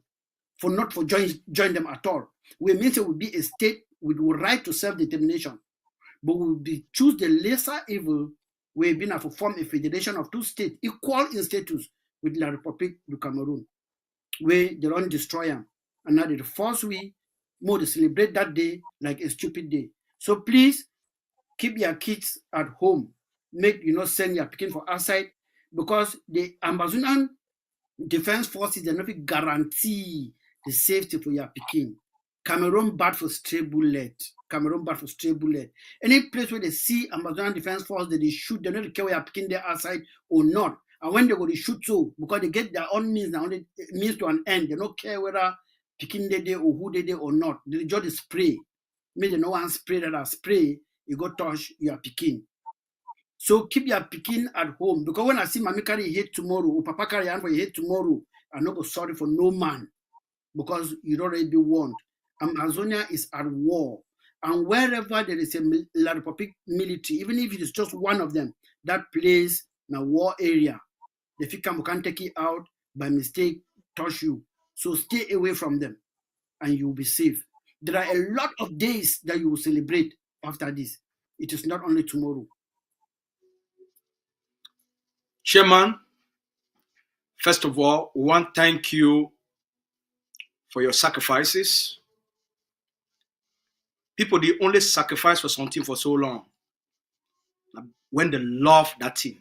for not for join them at all. We mean it will be a state with the right to self-determination, but we will be choose the lesser evil where we been for form a federation of 2 states equal in status with La République du Cameroon, where they don't destroy them. And now the first we more to celebrate that day like a stupid day. So please keep your kids at home. Make send your picking for outside because the Amazonian Defense Forces they not guarantee the safety for your picking. Cameroon bad for stray bullet. Cameroon bad for stray bullet. Any place where they see Amazonian Defense Force, they shoot, they don't care whether picking their outside or not. And when they go to shoot too, because they get their own means now, only means to an end. They don't care whether picking they or who they or not. They just spray. Maybe no one spray that spray, you go touch your picking. So keep your picking at home. Because when I see mommy carry hate tomorrow, or papa carry hand for hate tomorrow, I'm not sorry for no man. Because you'd already be warned. Amazonia is at war. And wherever there is a La Republic military, even if it is just one of them, that place in a war area, the Fikam can take it out by mistake, touch you. So stay away from them and you'll be safe. There are a lot of days that you will celebrate after this. It is not only tomorrow. Chairman, first of all, we want to thank you for your sacrifices. People, they only sacrifice for something for so long. When they love that thing,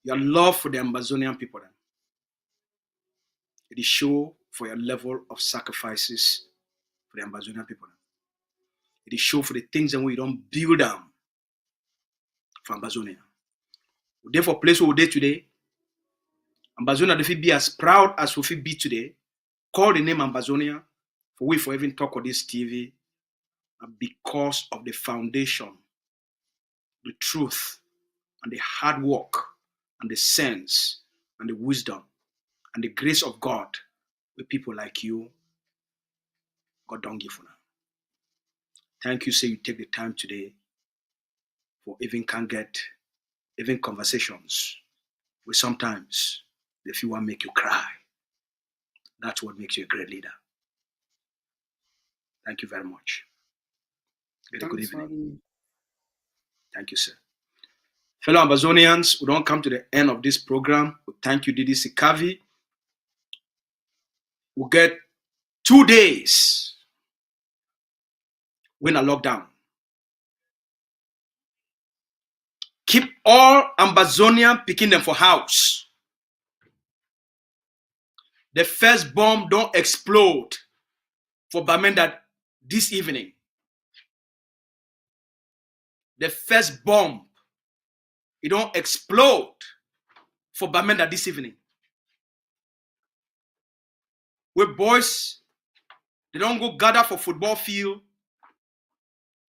your love for the Amazonian people, then, it is show for your level of sacrifices for the Amazonian people. Then. It is show for the things that we don't build them for Amazonia. Therefore, place where we are today, Amazonia will be as proud as we be today. Call the name Amazonia for we for even talk on this TV because of the foundation, the truth, and the hard work, and the sense, and the wisdom, and the grace of God with people like you, God don't give for now. Thank you, say you take the time today for even can get even conversations where sometimes the few one make you cry. That's what makes you a great leader. Thank you very much. Good evening. Thank you, sir. Fellow Amazonians, we don't come to the end of this program. We thank you, Shey Kaavi. We'll get 2 days when a lockdown. Keep all Amazonian picking them for house. The first bomb don't explode for Bamenda this evening. The first bomb, it don't explode for Bamenda this evening. Where boys, they don't go gather for football field.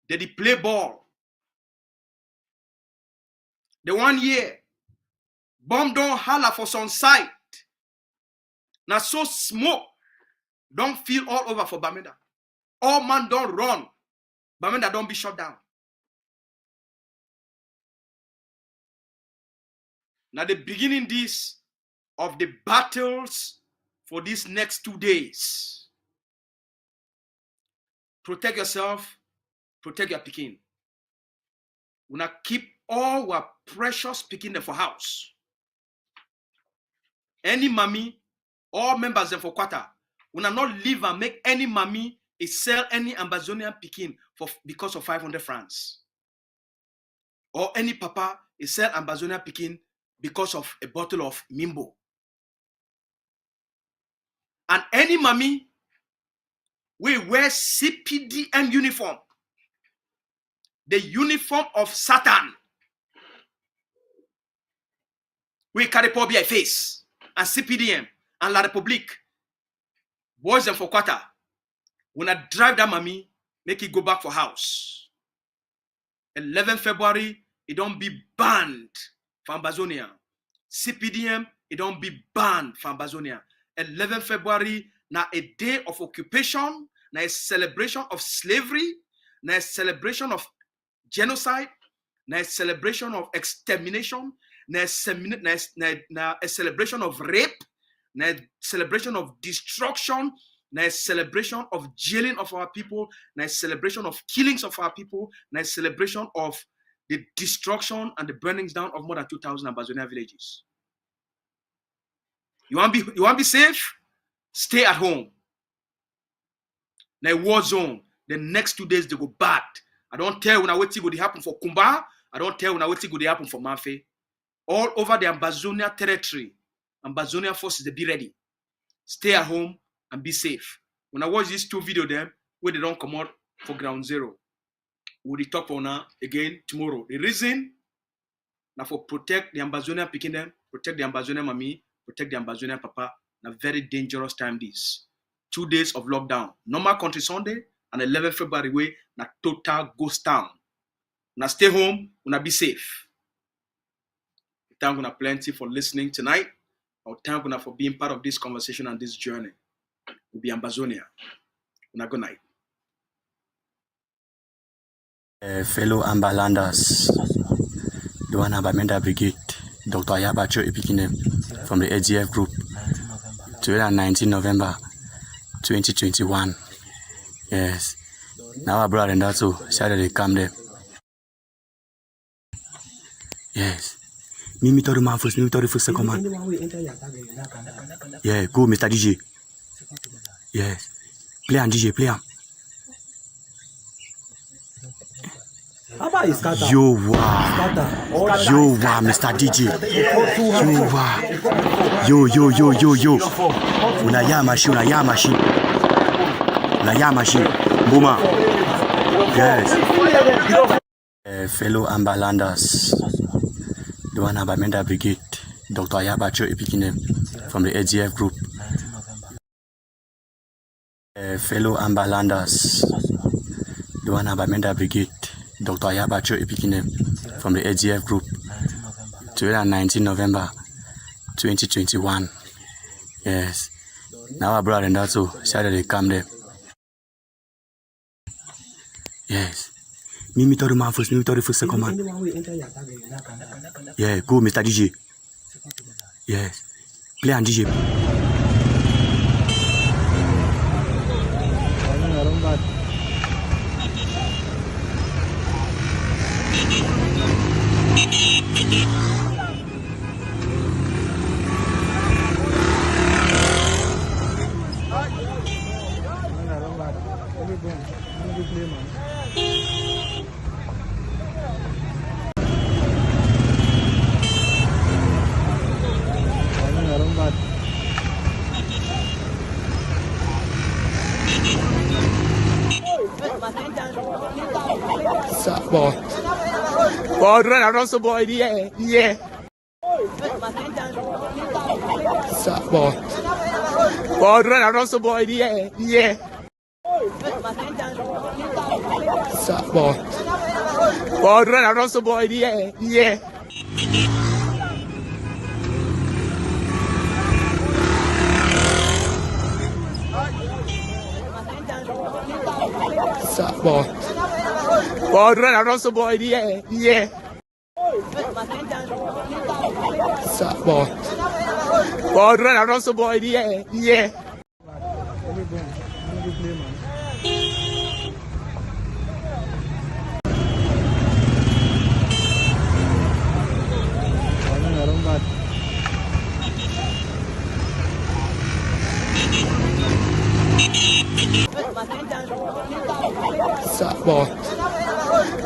They play ball. The 1 year, bomb don't holler for some site. Now so smoke don't feel all over for Bamenda. All man don't run. Bamenda don't be shut down. Now the beginning this of the battles for these next 2 days. Protect yourself, protect your pikin. We now keep all our precious pikin for house. Any mommy, all members them for quarter. We now not leave and make any mommy sell any Amazonian pikin for because of 500 francs. Or any papa sell Amazonian pikin because of a bottle of Mimbo. And any mommy we wear CPDM uniform, the uniform of Satan. We carry Pobia face and CPDM and La Republique. Boys and for quarter. When I drive that mommy, make it go back for house. 11 February, it don't be banned for Amazonia. CPDM, it don't be banned for Amazonia. 11 February, now a day of occupation, now a celebration of slavery, now a celebration of genocide, now a celebration of extermination, now a celebration of rape, now a celebration of destruction, now a celebration of jailing of our people, now a celebration of killings of our people, now a celebration of the destruction and the burnings down of more than 2,000 Amazonian villages. You want to be safe? Stay at home. Now a war zone. The next 2 days they go bad. I don't tell when I wait till it happen for Kumba. I don't tell when I wait till it happen for Manfe. All over the Amazonia territory, Amazonia forces they be ready. Stay at home and be safe. When I watch these two videos, them where they don't come out for ground zero, we'll talk for now again tomorrow. The reason now for protect the Ambazonian picking them, protect the Ambazonian mommy, protect the Ambazonian papa. A very dangerous time this. 2 days of lockdown. Normal country Sunday and 11 February way na total ghost town. Now stay home, una be safe. Thank you plenty for listening tonight. Or thank you for being part of this conversation and this journey. We'll be Ambazonia. Una good night. Fellow Ambalanders, the one Abamenda Brigade, Dr. Ayaba Cho Ayaba from the ADF group. 19 November 2021. Yes. Now our brother and also Saturday come there. Yes. Mimi to the man first, Mimi to the first second man. Yeah, go Mr. DJ. Yes. Play on DJ, play on. Yo, wow. Yo, wow, Mr. DJ. Yo, wow. Yo. Unaya machine. Boomer. Yes. Fellow Ambalanders, the one Abamenda Brigade, Dr. Ayaba Cho Ayaba from the ADF group. Fellow Ambalanders, the one Abamenda Brigade, Dr. Ayaba Cho Ayaba from the ADF group. 19 November 2021. Yes. Now our brother and also Saturday come there. Yes. Mimi to the man first, Mimi to the first second man. Yeah, go Mr. DJ. Yes. Play on DJ. Boy, run around some boy, yeah. Boy, run around some boy, yeah. Boy, run around some boy, yeah. Boy, run around some boy, yeah. Boy, run around some boy, yeah.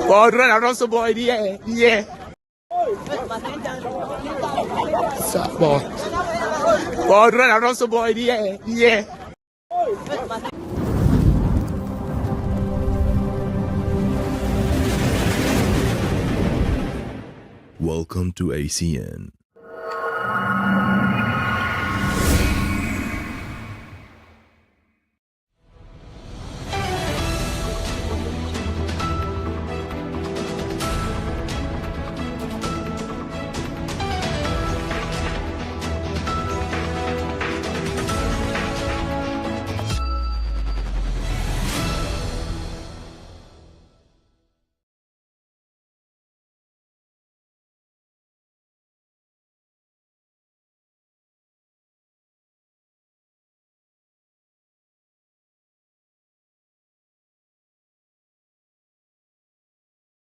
Boy, run around some boy, yeah. Boy, run around some boy, yeah. Welcome to ACN.